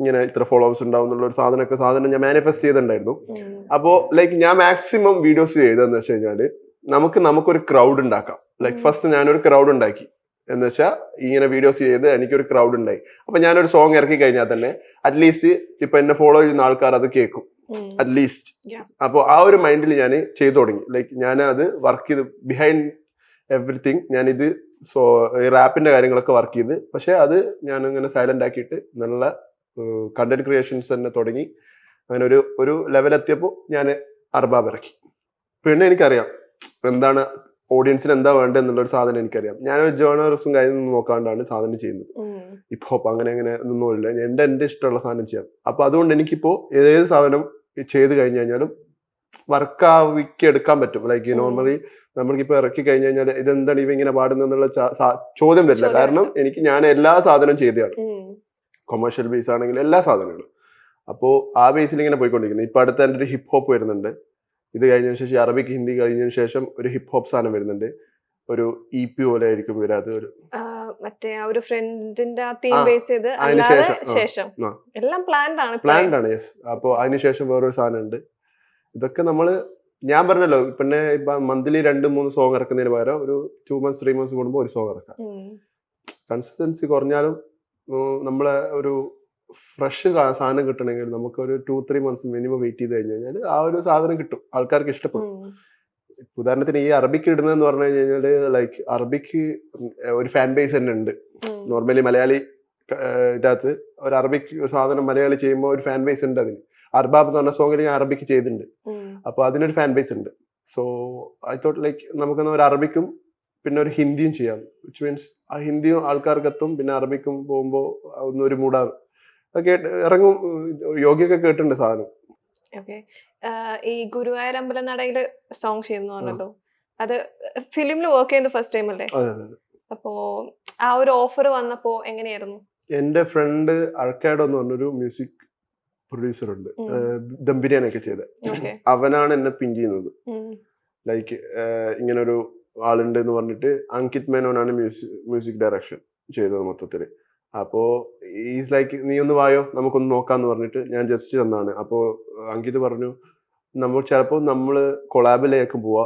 ഇങ്ങനെ ഇത്ര ഫോളോവേഴ്സ് ഉണ്ടാവും എന്നുള്ള ഒരു സാധനം ഞാൻ മാനിഫെസ്റ്റ് ചെയ്തിട്ടുണ്ടായിരുന്നു. അപ്പോൾ ലൈക്ക് ഞാൻ മാക്സിമം വീഡിയോസ് ചെയ്തതെന്ന് വെച്ച് കഴിഞ്ഞാല് നമുക്കൊരു ക്രൗഡ് ഉണ്ടാക്കാം. ലൈക്ക് ഫസ്റ്റ് ഞാനൊരു ക്രൗഡ് ഉണ്ടാക്കി എന്ന് വെച്ചാൽ ഇങ്ങനെ വീഡിയോസ് ചെയ്ത് എനിക്കൊരു ക്രൗഡ് ഉണ്ടായി. അപ്പൊ ഞാനൊരു സോങ് ഇറക്കി കഴിഞ്ഞാൽ തന്നെ അറ്റ്ലീസ്റ്റ് ഇപ്പൊ എന്നെ ഫോളോ ചെയ്യുന്ന ആൾക്കാർ അത് കേൾക്കും അറ്റ്ലീസ്റ്റ്. അപ്പോൾ ആ ഒരു മൈൻഡിൽ ഞാൻ ചെയ്തു തുടങ്ങി. ലൈക്ക് ഞാൻ അത് വർക്ക് ചെയ്ത് ബിഹൈൻഡ് എവറിത്തിങ് ഞാനിത് റാപ്പിന്റെ കാര്യങ്ങളൊക്കെ വർക്ക് ചെയ്ത്, പക്ഷെ അത് ഞാൻ ഇങ്ങനെ സൈലന്റ് ആക്കിയിട്ട് നല്ല കണ്ടന്റ് ക്രിയേഷൻസ് തന്നെ തുടങ്ങി. അങ്ങനെ ഒരു ലെവൽ എത്തിയപ്പോൾ ഞാൻ അർബാബ് ഇറക്കി. പിന്നെ എനിക്കറിയാം എന്താണ് ഓഡിയൻസിന് എന്താ വേണ്ടത് എന്നുള്ളൊരു സാധനം എനിക്കറിയാം. ഞാനൊരു ജേർണലിസം കാര്യമൊന്നും നോക്കാണ്ടാണ് സാധനം ചെയ്യുന്നത്. ഹിപ്പ് ഹോപ്പ് അങ്ങനെ ഒന്നുമില്ല, എന്റെ ഇഷ്ടമുള്ള സാധനം ചെയ്യാം. അപ്പൊ അതുകൊണ്ട് എനിക്കിപ്പോ ഏത് സാധനം ചെയ്ത് കഴിഞ്ഞു കഴിഞ്ഞാലും വർക്കാവിക്ക് എടുക്കാൻ പറ്റും. ലൈക്ക് നോർമലി നമ്മൾക്കിപ്പോ ഇറക്കി കഴിഞ്ഞു കഴിഞ്ഞാൽ ഇതെന്താണ് ഇവ ഇങ്ങനെ പാടുന്നുള്ള ചോദ്യം വരില്ല. കാരണം ഞാൻ എല്ലാ സാധനവും ചെയ്തതാണ്, കൊമേഴ്ഷ്യൽ ബേസ് ആണെങ്കിൽ എല്ലാ സാധനങ്ങളും. അപ്പോ ആ ബേസിൽ ഇങ്ങനെ പോയിക്കൊണ്ടിരിക്കുന്നത്. ഇപ്പൊ അടുത്ത എൻ്റെ ഒരു ഹിപ്പ് ഹോപ്പ് വരുന്നുണ്ട്. ഇത് കഴിഞ്ഞതിന് ശേഷം അറബിക് ഹിന്ദി കഴിഞ്ഞതിന് ശേഷം ഒരു ഹിപ്പ് ഹോപ്പ് സാധനം വരുന്നുണ്ട്. ഒരു EP പോലെ ആയിരിക്കും വരാത്. ഒരു മറ്റേ ആ ഒരു ഫ്രണ്ടിന്റെ ആ തീം ബേസ് ചെയ്ത് ശേഷം എല്ലാം പ്ലാൻഡ് ആണ്. യെസ്. അപ്പൊ അതിനുശേഷം വേറൊരു സാധനം ഉണ്ട്. ഇതൊക്കെ ഞാൻ പറഞ്ഞല്ലോ, പിന്നെ ഇപ്പൊ മന്ത്ലി 2-3 സോങ് ഇറക്കുന്നതിന് പകരം ഒരു 2 months 3 months കൂടുമ്പോൾ ഒരു സോങ് ഇറക്കാം. കൺസിസ്റ്റൻസി കുറഞ്ഞാലും നമ്മളെ ഒരു ഫ്രഷ് സാധനം കിട്ടണമെങ്കിൽ നമുക്ക് ഒരു 2-3 months മിനിമം വെയിറ്റ് ചെയ്ത് കഴിഞ്ഞു കഴിഞ്ഞാൽ ആ ഒരു സാധനം കിട്ടും, ആൾക്കാർക്ക് ഇഷ്ടപ്പെടും. ഉദാഹരണത്തിന് ഈ അറബിക്ക് ഇടുന്നതെന്ന് പറഞ്ഞു കഴിഞ്ഞാല് ലൈക്ക് അറബിക്ക് ഒരു ഫാൻ ബേസ് തന്നെ ഉണ്ട്. നോർമലി മലയാളി ഇതിനകത്ത് ഒരു അറബിക് സാധനം മലയാളി ചെയ്യുമ്പോൾ ഒരു ഫാൻ ബേസ് ഉണ്ട്. അതിന് അർബാബ് എന്ന് പറഞ്ഞ സോങ്ങിൽ ഞാൻ അറബിക്ക് ചെയ്തിട്ടുണ്ട്. അപ്പൊ അതിനൊരു ഫാൻ ബേസ് ഉണ്ട്. സോ ഐ തോട്ട് ലൈക്ക് നമുക്ക് ഒരു അറബിക്കും പിന്നെ ഒരു ഹിന്ദിയും ചെയ്യാം. വിച്ച് മീൻസ് ആ ഹിന്ദിയും ആൾക്കാർക്ക് എത്തും, പിന്നെ അറബിക്കും പോകുമ്പോൾ ഒന്നൊരു മൂടാണ്. ഇറങ്ങും. യോഗിയൊക്കെ കേട്ടിട്ടുണ്ട് സാധനം. ഈ ഗുരുവായൂർ അമ്പലനടയില് സോങ് ചെയ്യുന്നു പറഞ്ഞല്ലോ, അത് ഫിലിമിൽ വർക്ക് ചെയ്യുന്നത് ഫസ്റ്റ് ടൈം അല്ലേ? അപ്പോ ആ ഒരു ഓഫർ വന്നപ്പോ എങ്ങനെയായിരുന്നു? എന്റെ ഫ്രണ്ട് അർക്കാഡോ എന്ന് പറഞ്ഞൊരു മ്യൂസിക് പ്രൊഡ്യൂസർ ഉണ്ട്, ദം ബിരിയാണി ഒക്കെ ചെയ്ത്. അവനാണ് എന്നെ പിൻ ചെയ്യുന്നത്. ലൈക്ക് ഇങ്ങനൊരു ആളുണ്ട് എന്ന് പറഞ്ഞിട്ട് അങ്കിത് മേനോനാണ് മ്യൂസിക് ഡയറക്ഷൻ ചെയ്തത് മൊത്തത്തില്. അപ്പോ ഈസ് ലൈക്ക് നീ ഒന്ന് വായോ നമുക്കൊന്ന് നോക്കാന്ന് പറഞ്ഞിട്ട് ഞാൻ ജസ്റ്റ് തന്നാണ്. അപ്പോ അങ്കിത് പറഞ്ഞു നമ്മള് കൊളാബിലേക്ക് പോവാ,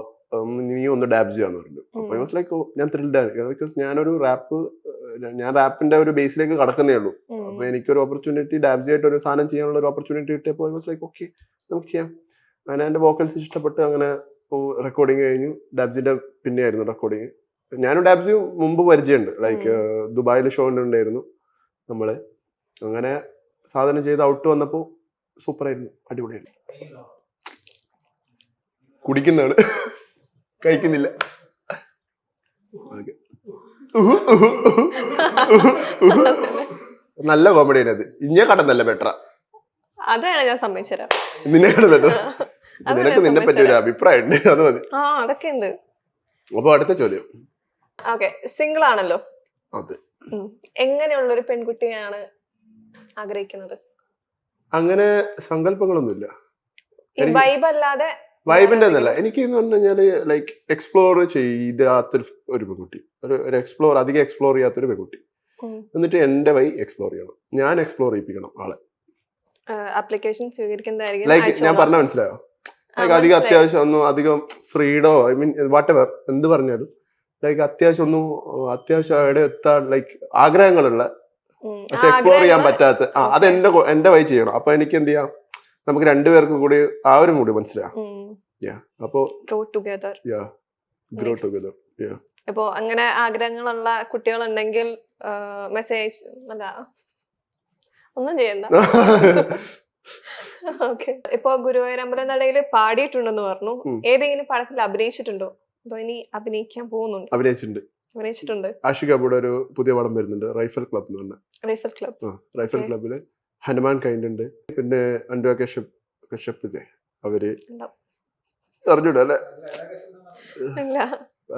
നീ ഒന്ന് ഡാബ് ചെയ്യാന്ന് പറഞ്ഞു. അപ്പൊ ഐ വാസ് ലൈക്ക് ഞാൻ ത്രിൽഡ് ആണ്. ബിക്കോസ് ഞാനൊരു റാപ്പ് ഞാൻ റാപ്പിന്റെ ഒരു ബേസിലേക്ക് കടക്കുന്നേ ഉള്ളൂ. അപ്പൊ എനിക്കൊരു ഓപ്പർച്യൂണിറ്റി ഡാബ്സി ആയിട്ട് ഒരു സാധനം ചെയ്യാനുള്ള ഒരു ഓപ്പർച്യൂണിറ്റി കിട്ടിയപ്പോൾ ലൈക്ക് ഓക്കെ നമുക്ക് ചെയ്യാം. അങ്ങനെ എന്റെ വോക്കൽസ് ഇഷ്ടപ്പെട്ട് അങ്ങനെ റെക്കോർഡിങ് കഴിഞ്ഞു. ഡാബ്സിന്റെ പിന്നെയായിരുന്നു റെക്കോർഡിങ്. ഞാനും ഡാബ്സിയും മുമ്പ് പരിചയമുണ്ട്. ലൈക്ക് ദുബായിൽ ഷോ ഉണ്ടായിരുന്നു നമ്മള്. അങ്ങനെ സാധനം ചെയ്ത് ഔട്ട് വന്നപ്പോ സൂപ്പർ ആയിരുന്നു, അടിപൊളിയായിരുന്നു. കുടിക്കുന്നതാണ്, കഴിക്കുന്നില്ല. നല്ല കോമഡി ആണ് അത്. ഇഞ്ഞ കടന്നല്ല ബെറ്റർ. അതാണ് ഞാൻ സമ്മതിച്ചരാം. നിന്നെ കടന്നല്ലോ. നിനക്ക് നിന്നെ പറ്റി ഒരു അഭിപ്രായം ഉണ്ട്, അത് മതി. അതൊക്കെ ഉണ്ട്. അപ്പൊ അടുത്ത ചോദ്യം. ഓക്കെ, സിംഗിൾ ആണല്ലോ. അതെ. എങ്ങനെയുള്ള ഒരു പെൺകുട്ടിയാണ് ആഗ്രഹിക്കുന്നത്? അങ്ങനെ സങ്കല്പങ്ങളൊന്നുമില്ല. വൈബ് അല്ലാതെ. വൈബിന്റെ ഒന്നല്ല, എനിക്ക് എന്ന് പറഞ്ഞു കഴിഞ്ഞാല് ലൈക്ക് എക്സ്പ്ലോർ ചെയ്യാത്തൊരു ഒരു പെൺകുട്ടി, ഒരു അധികം എക്സ്പ്ലോർ ചെയ്യാത്തൊരു പെൺകുട്ടി. എന്നിട്ട് എന്റെ വഴി എക്സ്പ്ലോർ ചെയ്യണം, ഞാൻ എക്സ്പ്ലോർ ചെയ്യിപ്പിക്കണം ആളെ. ആപ്ലിക്കേഷൻ സ്വീകരിക്കുന്നതായിരിക്കും. ലൈക്ക് ഞാൻ പറഞ്ഞ മനസ്സിലായോ? ലൈക്ക് അധികം അത്യാവശ്യം ഒന്നും അധികം ഫ്രീഡോ ഐ മീൻ വാട്ട് എവർ എന്ത് പറഞ്ഞാലും ലൈക്ക് അത്യാവശ്യം അവിടെ എത്താൻ ലൈക്ക് ആഗ്രഹങ്ങളുള്ള പക്ഷെ എക്സ്പ്ലോർ ചെയ്യാൻ പറ്റാത്ത അത് എന്റെ വഴി ചെയ്യണം. അപ്പൊ എനിക്ക് എന്ത് ചെയ്യാം, നമുക്ക് രണ്ടുപേർക്കും കൂടി ആ ഒരു മൂടി മനസ്സിലാവും. അപ്പോ ഗ്രോ ടുഗദർ. ഇപ്പോ അങ്ങനെ ആഗ്രഹങ്ങളുള്ള കുട്ടികളുണ്ടെങ്കിൽ മെസ്സേജ് അല്ല ഒന്നും ചെയ്യണ്ട. ഓക്കെ, ഇപ്പൊ ഗുരുവായൂർ അമ്പലം നടയിൽ പാടിയിട്ടുണ്ടെന്ന് പറഞ്ഞു. ഏതെങ്കിലും പടത്തിൽ അഭിനയിച്ചിട്ടുണ്ടോ? അതോ ഇനി അഭിനയിക്കാൻ പോകുന്നുണ്ട്? അഭിനയിച്ചിട്ടുണ്ട്. ആഷിഖ് അബുയുടെ ഒരു പുതിയ പടം വരുന്നുണ്ട്, റൈഫൽ ക്ലബ് എന്ന് പറഞ്ഞ. റൈഫൽ ക്ലബില് ഹനുമാൻ കൈൻഡ് ഉണ്ട്, പിന്നെ അനുരാ കശ്യപില്ലേ അവര് അറിഞ്ഞൂട അല്ലെ?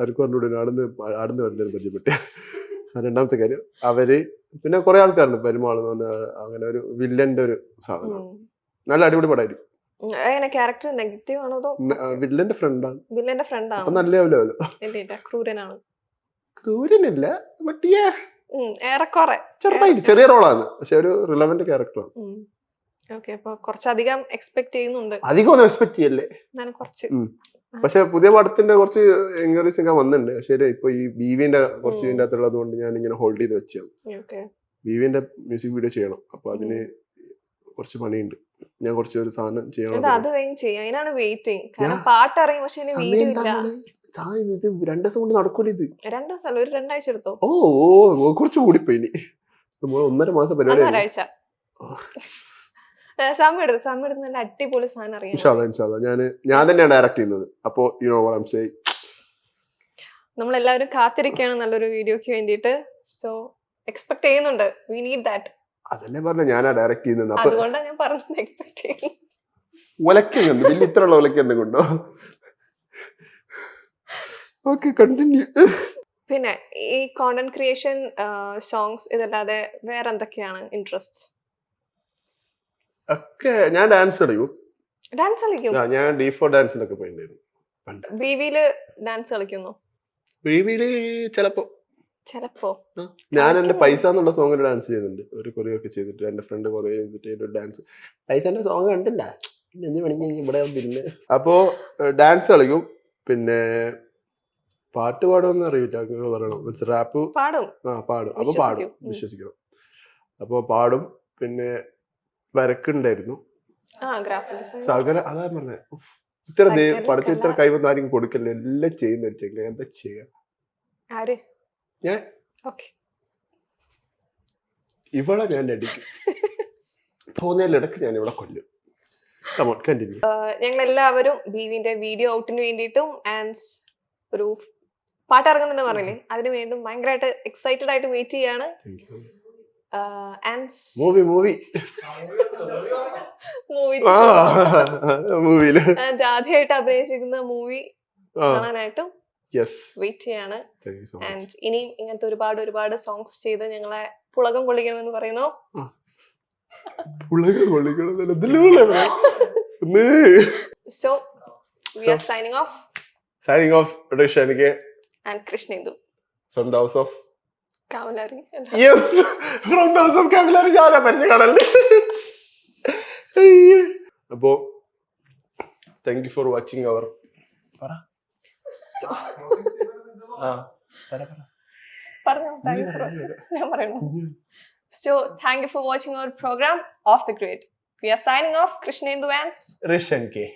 ആർക്കും അറിഞ്ഞൂട, ആടുന്ന് വരുന്നതിന് പരിചയപ്പെട്ട. രണ്ടാമത്തെ കാര്യം അവര്, പിന്നെ കുറെ ആൾക്കാരുണ്ട് പെരുമാൾ എന്ന് പറഞ്ഞ അങ്ങനെ ഒരു വില്ലന്റെ ഒരു സാധനം. നല്ല അടിപൊളി പടമായിരിക്കും. ക്യാരക്ടർ നെഗറ്റീവ് ആണോ അതോ വില്ലന്റെ ഫ്രണ്ടാണ്? വില്ലന്റെ ഫ്രണ്ടാണ്. അപ്പൊ നല്ലല്ലോ. ക്രൂരനാണ്? ക്രൂരനല്ല, ഏറെക്കുറെ ചെറുതായിട്ട് ചെറിയ റോളാണ്, പക്ഷെ ഒരു റിലവന്റ് ക്യാരക്ടറാണ്. ഓക്കെ, അപ്പൊ കുറച്ചധികം എക്സ്പെക്ട് ചെയ്യുന്നുണ്ട്. അധികം ഒന്നും എക്സ്പെക്ട് ചെയ്യല്ലേ, കുറച്ച്. പക്ഷെ പുതിയ പടത്തിന്റെ കുറച്ച് എൻക്വയറീസ് ഒക്കെ വന്നിട്ടുണ്ട്. പക്ഷേ ഇപ്പൊ ഈ ബീവിന്റെ കുറച്ച് ഇതിന്റെ അകത്തുള്ളത് കൊണ്ട് ഞാൻ ഇങ്ങനെ ഹോൾഡ് ചെയ്ത് വെച്ചാണ്. ബീവിന്റെ മ്യൂസിക് വീഡിയോ ചെയ്യണം, അപ്പൊ അതിന് കുറച്ച് പണിയുണ്ട്. ഞാൻ കുറച്ച് ഒരു സാധനം ചെയ്യണം. ഇത് 2 ദിവസം കൊണ്ട് നടക്കൂല. ഇത് 2 ദിവസം ഒരു 2 ആഴ്ച എടുത്തോ? ഓ കുറച്ച് കൂടിപ്പോയി. നമ്മൾ 1.5 മാസം പരിപാടി. അടിപൊളി സാധനം അറിയാം. ഞാൻ തന്നെയാണ് ഡയറക്ട് ചെയ്യുന്നത്. അപ്പോ you know what I am saying. നമ്മളെല്ലാവരും കാത്തിരിക്കുകയാണ് നല്ലൊരു വീഡിയോക്ക് വേണ്ടിയിട്ട്. സോ എക്സ്പെക്ട് ചെയ്യുന്നുണ്ട്. We need that. അതല്ലേ പറഞ്ഞ ഞാനാ ഡയറക്ട് ചെയ്യുന്നത്. അതുകൊണ്ടാണ് ഞാൻ പറഞ്ഞത് എക്സ്പെക്ട് ചെയ്യുന്നു. ഒലക്കുന്നുണ്ട് വലിയ ഇത്രയുള്ള ഒലക്ക എന്തുകൊണ്ടോ. Okay, continue. പിന്നെ ഈ കോണ്ടന്റ് ക്രിയേഷൻ, സോങ്സ് ഇതല്ലാതെ വേറെ എന്തൊക്കെയാണ് ഇൻട്രസ്റ്റ്? ഒക്കെ ഞാൻ ഡാൻസ് കളിക്കും. ഞാൻ D4 ഡാൻസിലൊക്കെ പോയിട്ടുണ്ടായിരുന്നു. ബിവിയില് ഡാൻസ് കളിക്കുന്നു? ബിവിയില് ചിലപ്പോ ഞാൻ എന്റെ പൈസ എന്നുള്ള സോങ്ങിൽ ഡാൻസ് ചെയ്യുന്നുണ്ട്. ഒരു കൊറിയൊക്കെ ചെയ്തിട്ട് എന്റെ ഫ്രണ്ട് കൊറിയോ ചെയ്തിട്ട് ഡാൻസ് പൈസന്റെ സോങ് കണ്ടില്ല ഇവിടെ പിന്നെ. അപ്പോ ഡാൻസ് കളിക്കും. പിന്നെ പാട്ട് പാടുമെന്ന് അറിയില്ല, പറയണം. റാപ്പ് പാടും. അപ്പൊ പാടും, വിശ്വസിക്കണം. അപ്പൊ പാടും. പിന്നെ വരക്കുണ്ടായിരുന്നു. സകല അതാ പറഞ്ഞ പഠിച്ച ഇത്ര കൈവന്ന് ആരെങ്കിലും കൊടുക്കല്ലോ, എല്ലാം ചെയ്യുന്ന എന്താ ചെയ്യാ ഞാൻ ഇവളെ ഞാൻ അടിക്കും. തോന്നിയാലിടക്ക് ഞാൻ ഇവളെ കൊല്ലും. ഞങ്ങൾ എല്ലാവരും ബീവിന്റെ വീഡിയോ ഔട്ടിന് വേണ്ടിയിട്ടും ആൻഡ് ഒരു പാട്ട് ഇറങ്ങുന്നെന്ന് പറഞ്ഞില്ലേ, അതിന് വേണ്ടും ഭയങ്കരമായിട്ട് എക്സൈറ്റഡ് ആയിട്ട് വെയിറ്റ് ചെയ്യാണ്. ആദ്യമായിട്ട് അഭിനയിച്ചിരിക്കുന്ന മൂവി കാണാനായിട്ടും വെയിറ്റ് ചെയ്യാണ്. ആൻഡ് ഇനിയും ഇങ്ങനത്തെ ഒരുപാട് സോങ്സ് ചെയ്ത് ഞങ്ങളെ പുളകം കൊള്ളിക്കണമെന്ന് പറയുന്നു. So we are signing off Rishanike and Krishnendu from the house of Kavalari. Yes, from the house of Kavalari. ഞാനാ പരിചയം കാണല്ലേ. അപ്പോ thank you for watching our പറഞ്ഞോ, താങ്ക് യു ഫോർ വാച്ചിങ്. ഞാൻ പറയണോ? So, thank you for watching our program Off the Grid. We are signing off. Krishnendu and Rishan K.